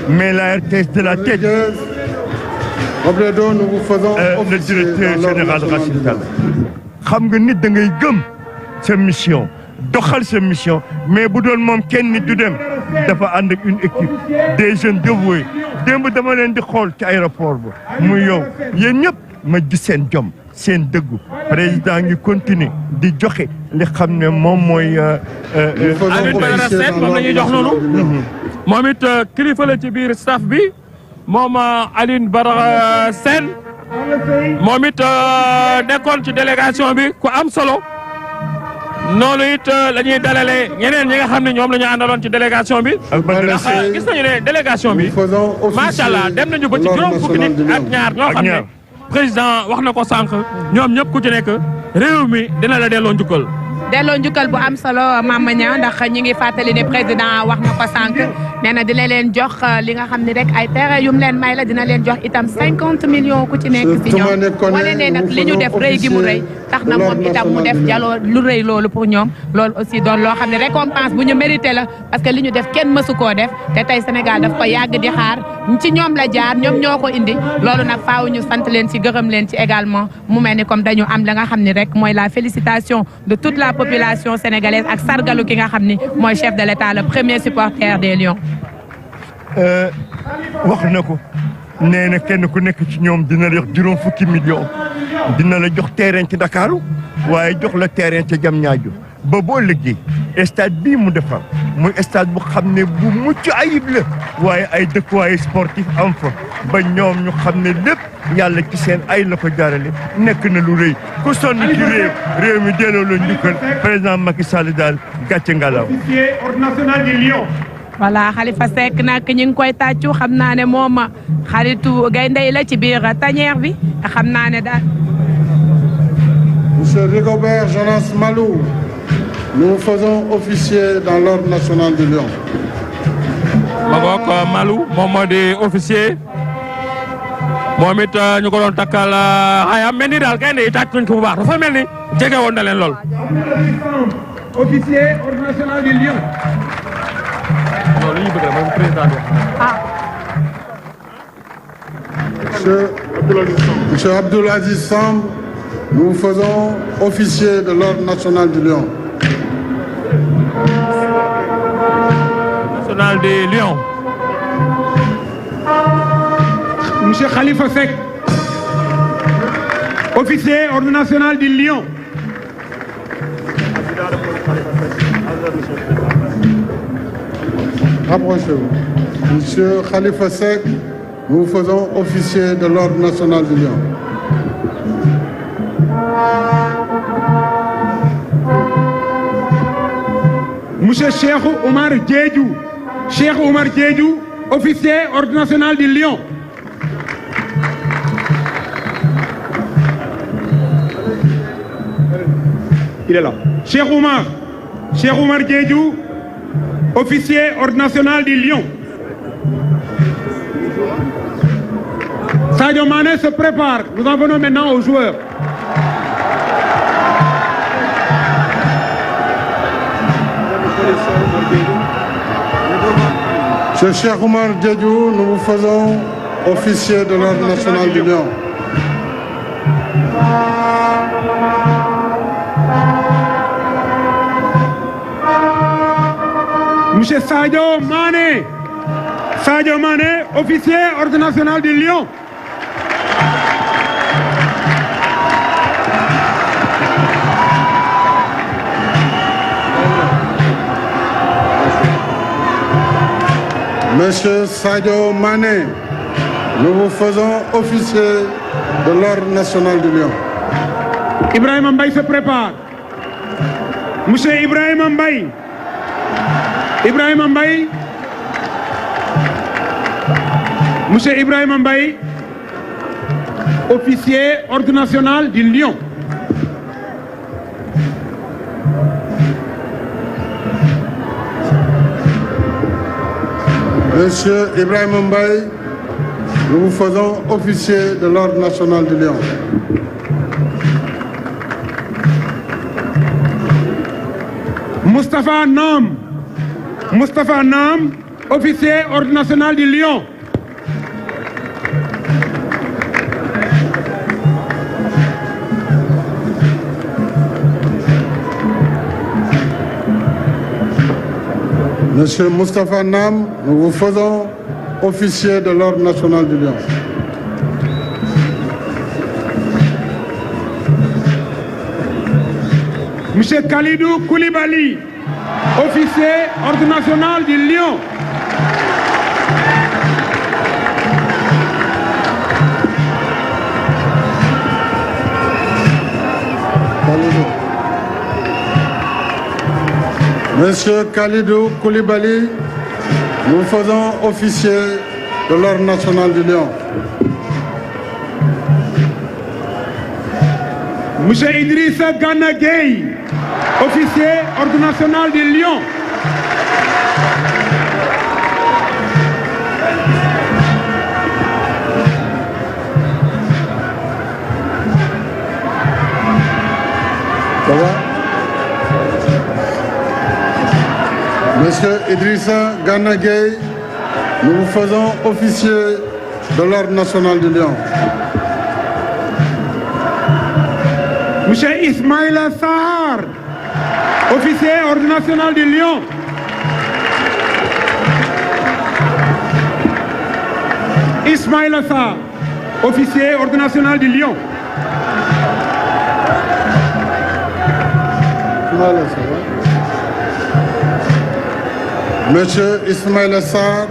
mais la RTS de la tête. Robledo, nous vous faisons le directeur général Rachid Talla xam nga nit da ngay gëm sa mission doxal sa mission mais bu doon moom kenn nit du dem dafa ànd ak une équipe des jeunes dévoués démb dama leen di xool ci aéroport ba muy yow yéen ñëpp ma gis seen jom seen dëggu président ngi continuer di joxe li xam ne moom mooy. Alioune Badara Sène moom la ñuy jox noonu. moom it kilifa la ci biir staff bi. moom Alioune Badara Sène moom it nekkoon ci délégation bi ku am solo noonu it la ñuy dalale ñeneen ñi nga xam ne ñoom la ñu àndaloon ci délégation bi. ndax gis nañu ne délégation bi macha allah dem nañu ba ci juróom fukki nit ak ñaar ñoo xam ne président wax na ko sànq ñoom ñëpp ku ci nekk réew mi dina la delloo njukkal delloo njukkal bu am solo Mama Niang ndax ñi ngi fàttali ne président wax na ko sànq nee na dina leen jox li nga xam ne rek ay terrain yu mu leen may la dina leen jox itam 50 millions ku ci nekk si ñoom wane ne nag li ñu def rëy gi mu rëy tax na moom itam mu def jaloo lu rëy loolu pour ñoom loolu aussi doon loo xam ne récompense bu ñu mérité la parce que li ñu def kenn mësu koo def te tey Sénégal daf ko yàgg di xaar ci ñoom la jaar ñoom ñoo ko indi loolu nag faaw ñu sant leen ci gërëm leen ci également mu mel ni comme dañu am la nga xam ni rek mooy la félicitation de toute la population sénégalaise ak sargalu ki nga xam ni mooy chef de l'État le premier supporter des Lions. wax na ko nee na kenn ku nekk ci ñoom dina la jox juróom fukki millions dina la jox terrain ci Ndakaaru waaye jox la terrain ca Diamniadio ba boo liggéey stade bii mu defar muy stade bu xam ne bu mucc ayib la waaye ay dëkkuwaay sportif am fa ba ñoom ñu xam ne lépp yàlla ci seen ay la ko jaarale nekk na lu rëy ku sonn ci réew mi delloo la njukkal président Macky Sall daal gàcce ngalaw. Ordre national des Lions. voilà Khalifa Seck nag ñu ngi koy tàccu xam naa ne moom xaritu gaynde yi la ci biir tanière bi xam naa ne daal. Monsieur Rigobert Jonas Malou, nous vous faisons officier dans l'ordre national du Lion. ma ngoog Malou moom moo di officier moom it ñu ko doon takkal xayam mel ni daal gaynde yi tàcc nañ ko bu baax dafa mel ni jege woon na leen lool. Officier ordre national du Lion. loolu li ñu bëgg rek mooy président bi. Monsieur Abdoul Aziz Samb, nous vous faisons officier de l'ordre national du Lion. National des Lions. Monsieur Khalifa Seck, officier ordre national du Lion. Rapprochez-vous. Monsieur Khalifa Seck, nous vous faisons officier de l'ordre national du Lion. Monsieur Cheikh Oumar Diédhiou, Cheikh Oumar Diédhiou, officier ordre national du Lion. Il est là. Cheikh Oumar Diédhiou, officier ordre national du Lion. Sadio Mané se prépare. Nous en venons maintenant aux joueurs. Monsieur Cheikh Oumar Diédhiou, nous vous faisons officier de l'ordre national du Lion. Monsieur Sadio Mané, officier ordre national du Lion. Monsieur Sadio Mané, nous vous faisons officier de l'ordre national du Lion. Ibrahima Mbaye se prépare. Monsieur Ibrahima Mbaye. Monsieur Ibrahima Mbaye, officier ordre national du Lion. Monsieur Ibrahima Mbaye, nous vous faisons officier de l'ordre national du Lion. Moustapha Nam, officier ordre national du Lion. Monsieur Moustapha Nam, nous vous faisons officier de l'ordre national du Lion. Monsieur Khalidou Koulibaly, officier ordre national du Lion. Monsieur Khalidou Koulibaly, nous faisons officier de l'ordre national du Lion. Monsieur Idrissa Gana Gueye, officier ordre national de Lyon. Ça va? Monsieur Idrissa Gana Gueye, nous vous faisons officier de l'ordre national de Lyon. Monsieur Ismaïla Sarr, officier ordre national de Lyon. Ismaïla Sarr, officier ordre national de Lyon. Monsieur Ismaïla Sarr,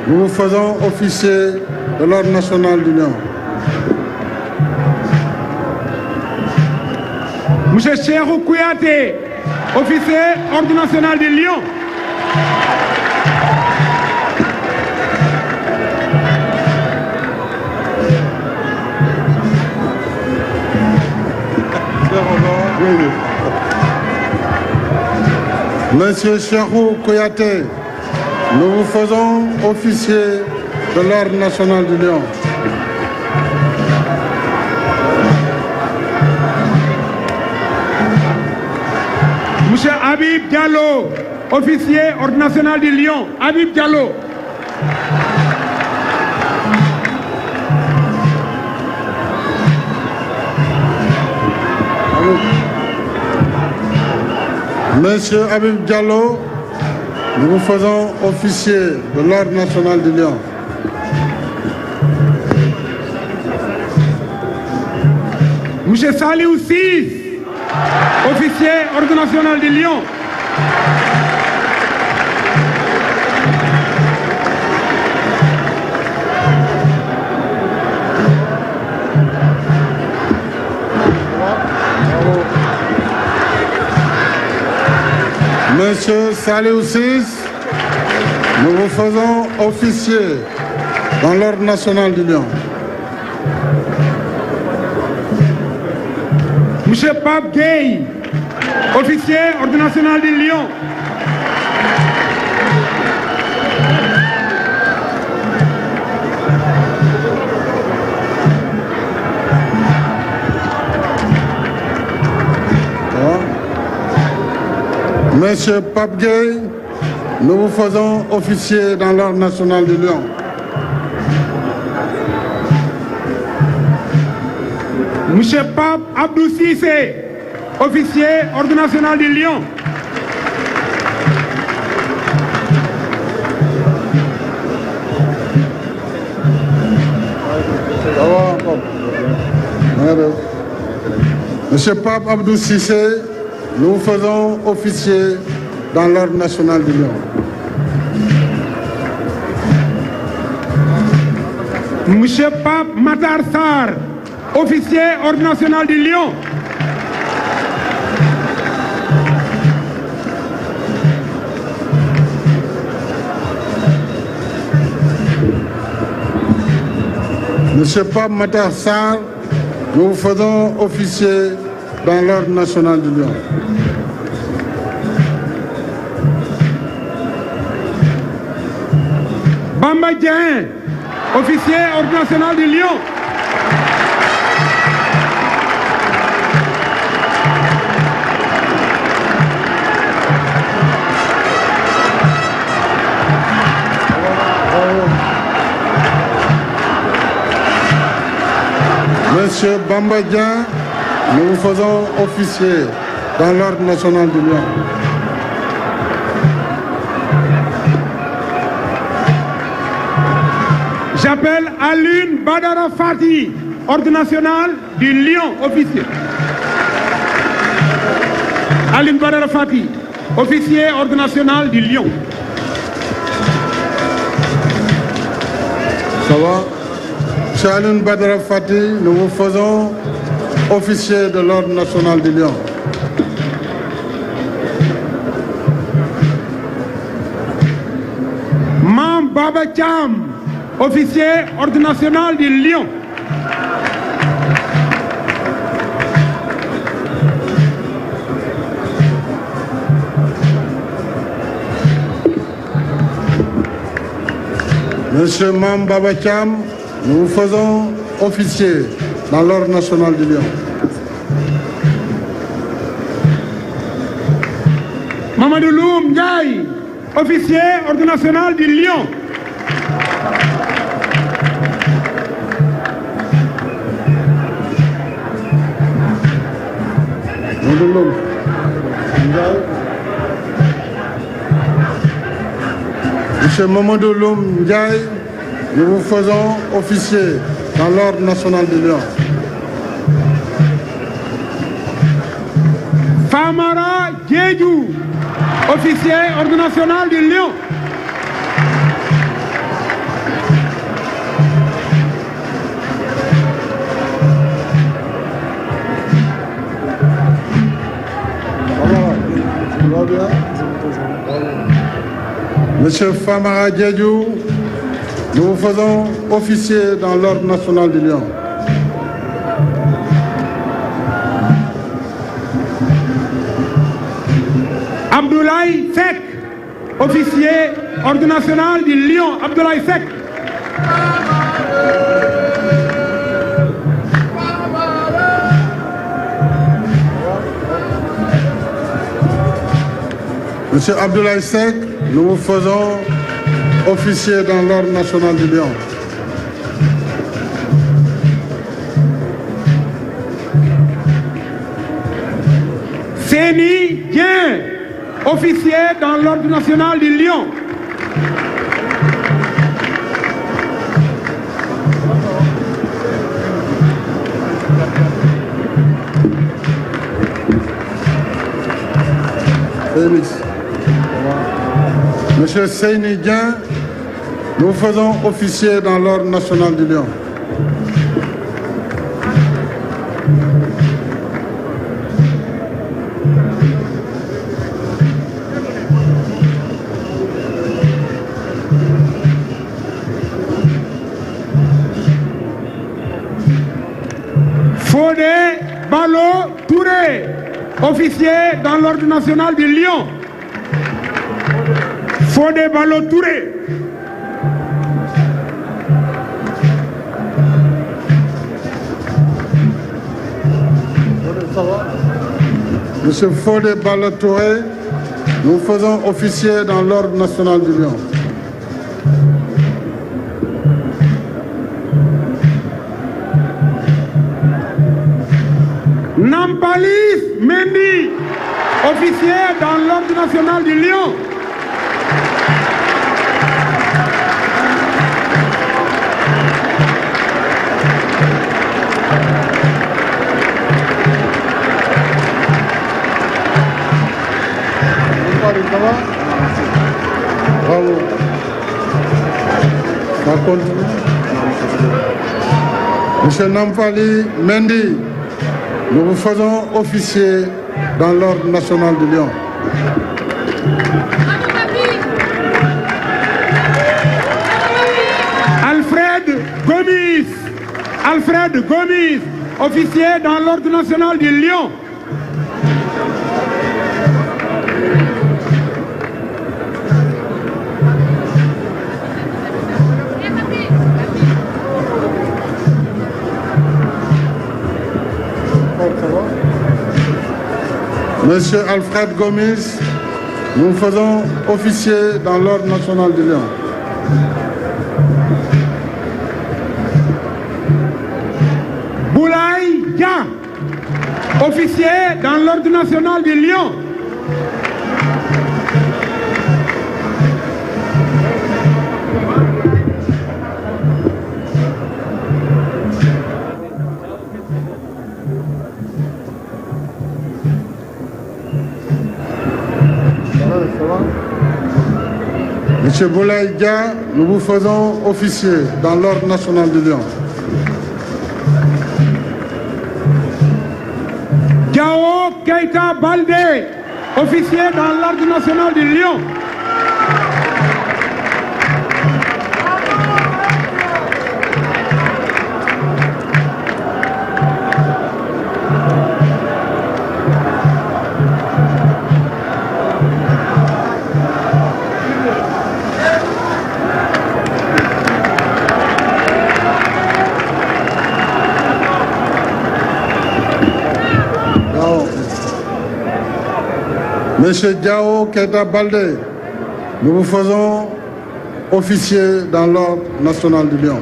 nous vous faisons officier de l'ordre national de Lyon. Monsieur Cheikhou Kouyaté, officier ordre national de Lyon. Monsieur Cheikhou Kouyaté, nous vous faisons officier de l'ordre national de Lyon. Monsieur Habib Diallo, officier ordre national de Lyon. Habib Diallo. Monsieur Habib Diallo, nous vous faisons officier de l'ordre national de Lyon. Monsieur Saliou Sis, officier ordre national de Lyon. Monsieur Saliou Sis, nous vous faisons officier dans l'ordre national de Lyon. Monsieur Pape Gueye, officier ordre national de Lyon. Monsieur Pape Gueye, nous vous faisons officier dans l'ordre national de Lyon. Monsieur Pape Abdou Cissé, officier ordre national de Lyon. Monsieur Pape Abdou Cissé, nous vous faisons officier dans l'ordre national de Lyon. Monsieur Pape Matar Sarr, officier ordre national de Lyon. Monsieur Pape Matar Sarr, nous vous faisons officier dans l'ordre national de Lyon. Bamba Dieng, officier ordre national de Lyon. Monsieur Bamba Dieng, nous vous faisons officier dans l'ordre national de Lyon. J'appelle Alioune Badara Fati, ordre national du Lyon, officier. Alioune Badara Fati, officier ordre national du Lyon. Ça va? Monsieur Alioune Badara Fati, nous vous faisons officier de l'ordre national de Lyon. Mam Baba Cham, officier ordre national de Lyon. Monsieur Mam Babakam, nous vous faisons officier dans l'Ordre national du Lion. Mamadou Loum Ndiaye, officier Ordre national du Lion. Mamadou Loum Ndiaye. Monsieur Mamadou Loum Ndiaye, nous vous faisons officier dans l'Ordre national du Lion. Famara Djedjou, officier Ordre national du Lion. Monsieur Famara Djedjou, nous vous faisons officier dans l'Ordre national du Lion. Abdoulaye Seck, officier Ordre national du Lion. Abdoulaye Seck. Monsieur Abdoulaye Seck, nous vous faisons officier dans l'Ordre national du Lion. Séni Dien, officier dans l'Ordre national du Lion. Félix. Monsieur Seyni Dien, nous faisons officier dans l'Ordre national du Lion. Fodé Balo Touré, officier dans l'Ordre national du Lion. Fodé Balo Touré. Monsieur Fodé Balo Touré, nous faisons officier dans l'Ordre national du Lion. Nampalis Mendy, officier dans l'Ordre national du Lion. Bravo. Par contre, Monsieur Nampali Mendy, nous vous faisons officier dans l'Ordre national du Lion. Alfred Gomis, officier dans l'Ordre national du Lion. Monsieur Alfred Gomis, nous faisons officier dans l'Ordre national du Lion. Boulaye Dia, officier dans l'Ordre national du Lion. Monsieur Boulaye Dia, nous vous faisons officier dans l'Ordre national du Lion. Diao Keita Baldé, officier dans l'Ordre national du Lion. Monsieur Diao Keita Baldé, nous vous faisons officier dans l'Ordre national du Lion.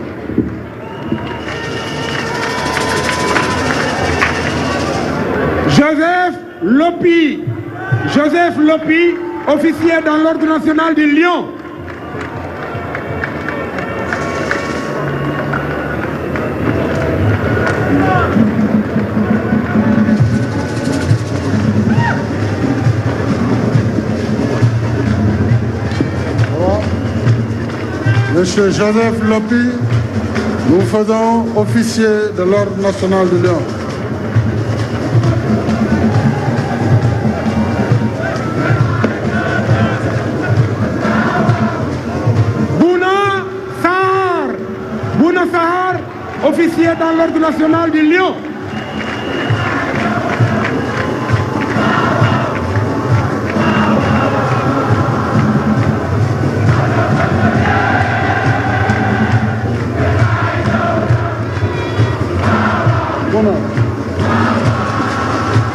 Joseph Lopi, officier dans l'Ordre national du Lion. Monsieur Joseph Lopi, nous vous faisons officier de l'Ordre national du Lion. Bouna Sahar, officier dans l'Ordre national du Lion.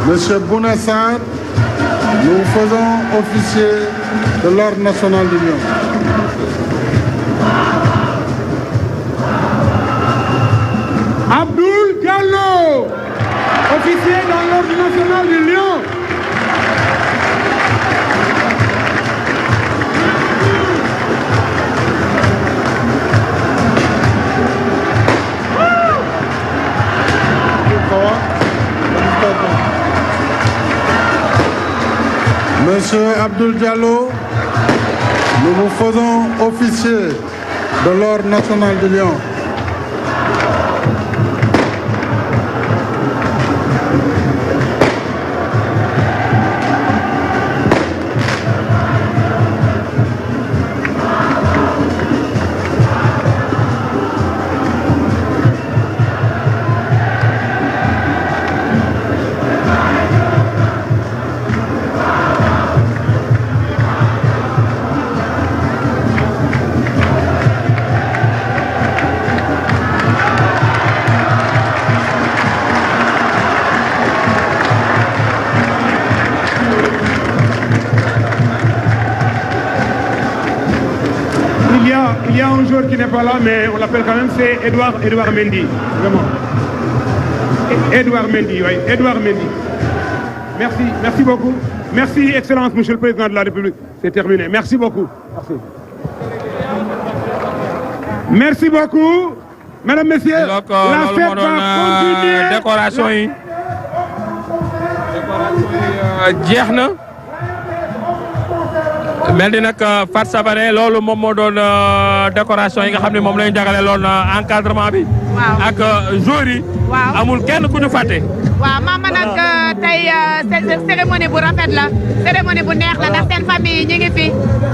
Monsieur Bounassar, nous faisons officier de l'Ordre national du Lion. Abdoul Diallo, officier dans l'Ordre national du Lion. Monsieur Abdoul Diallo, nous vous faisons officier de l'Ordre national du Lion. Il y a un joueur qui n'est pas là, mais on l'appelle quand même, c'est Edouard Mendy. Vraiment. Edouard Mendy, oui. Edouard Mendy. Merci beaucoup. Merci, Excellence, Monsieur le Président de la République. C'est terminé. Merci beaucoup. Merci beaucoup. Mesdames, Messieurs, la fête va continuer. Décoration yi jeex na. mel ni nag Fat Savané loolu moom moo doon décoration yi nga xam ne moom la ñu jagale loon encadrement bi. waaw ak joueurs yi. waaw amul kenn ku ñu fàtte. waaw maama nag tey cérémonie bu rafet la cérémonie bu neex la ndax seen famille yi ñu ngi fi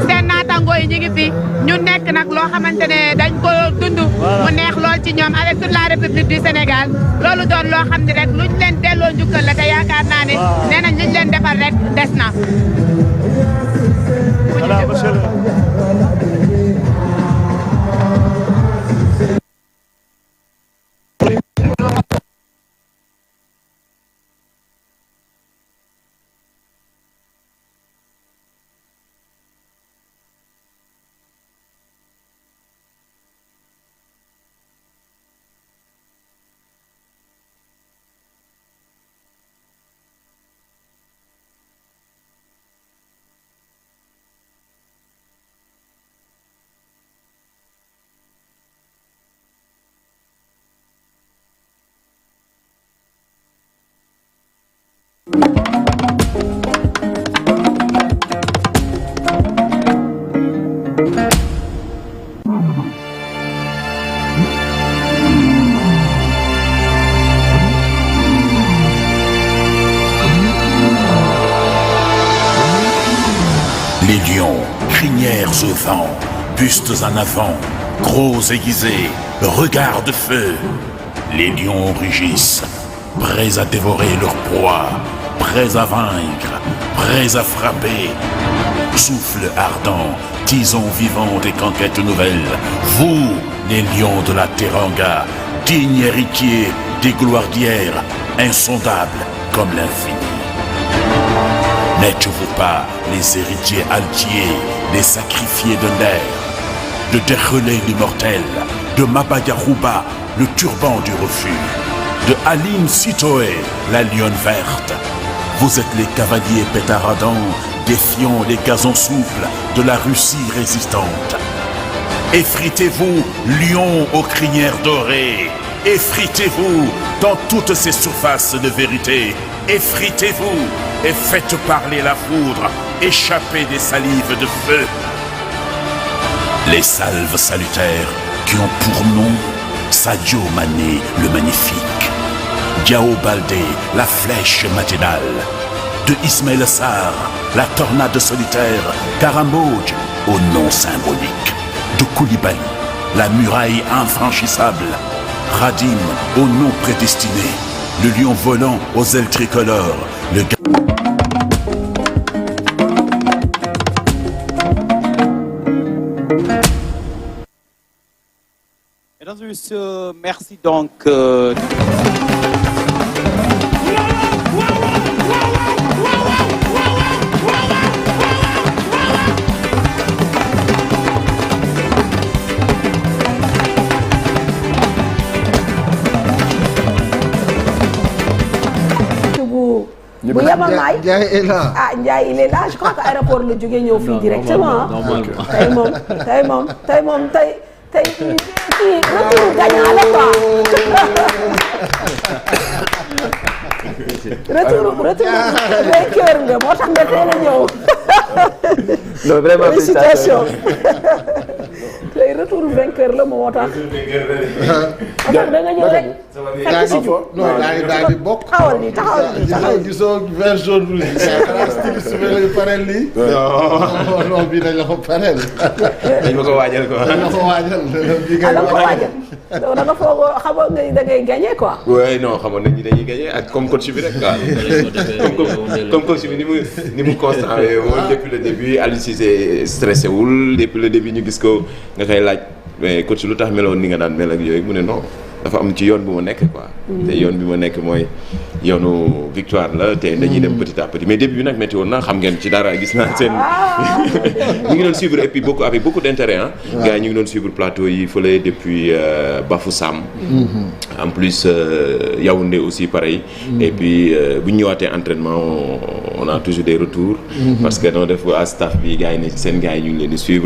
seen naataangoo yi ñu ngi fi ñu nekk nag loo xamante ne dañ ko dund mu neex lool ci ñoom avec toute la République du Sénégal loolu doon loo xam ne rek luñ leen delloo njukkal la te yaakaar naa ne nee nañ liñ leen defal rek des na. Voilà, monsieur le... Les lions, crinières au vent, bustes en avant, gros aiguisés, regards de feu. Les lions rugissent, prêts à dévorer leur proie, prêts à vaincre, prêts à frapper. Souffle ardent, tison vivant des conquêtes nouvelles. Vous, les lions de la Teranga, dignes héritiers des gloires d'hier, insondables comme l'infini. N'êtes-vous pas les héritiers altiers, les sacrifiés de Nder, de Dergelé l'immortel, de Maba Yarouba, le turban du refus, de Aline Sitoé, la lionne verte? Vous êtes les cavaliers pétaradants, défiant les gazons souples de la Russie résistante. Effritez-vous, lions aux crinières dorées. Effritez-vous dans toutes ces surfaces de vérité. Effritez-vous et faites parler la foudre, échappez des salives de feu. Les salves salutaires qui ont pour nom Sadio Mané le magnifique, Diao Baldé la flèche matinale, de Ismaël Sarr la tornade solitaire, Karamoj au nom symbolique, de Koulibaly la muraille infranchissable, Radim au nom prédestiné, le lion volant aux ailes tricolores, le Mesdames et messieurs, merci donc. Ndiaye est là. Ah, Ndiaye il est là. Je crois que l'aéroport le jógee ñëw fii directement. Tey retour gagnant la quoi. retour vainqueur nga moo tax nga teel a ñëw. non vraiment félicitations. tey retour vainqueur la moo tax. da nga ñëw rek. non daal di bokk. taxawal gisoo vert jaune rouge. styliste bi lañu pareel lii. non bii dañ la ko pareel. dañ ma ko waajal quoi. dañ la ko waajal. da nga ko waajal. da nga foog xamoon nga da ngay gagné quoi. oui non xamoon nañ ni dañuy gagné ak comme coach bi rek quoi. comme coach bi ni mu constant woon depuis le début Aliou Cissé stressé wul depuis le début ñu gis ko nga koy laaj mais coach lu tax meloon ni nga daan mel ak yooyu mu ne non dafa am ci yoon bu ma nekk quoi. te yoon bi ma nekk mooy yoonu victoire la te dañuy dem petit à petit mais début bi nag métti woon na xam ngeen ci dara gis naa seen. ñu ngi doon suivre et puis avec beaucoup d'intérêt ah. gars yi ñu ngi doon suivre plateau yi fële depuis Bafoussam. en plus Yaoundé aussi pareil. et puis bu ñu ñëwaatee entraînement on a toujours des retours. parce que noo def à staff bi gars yi ne seen gars yi ñu ngi leen di suivre.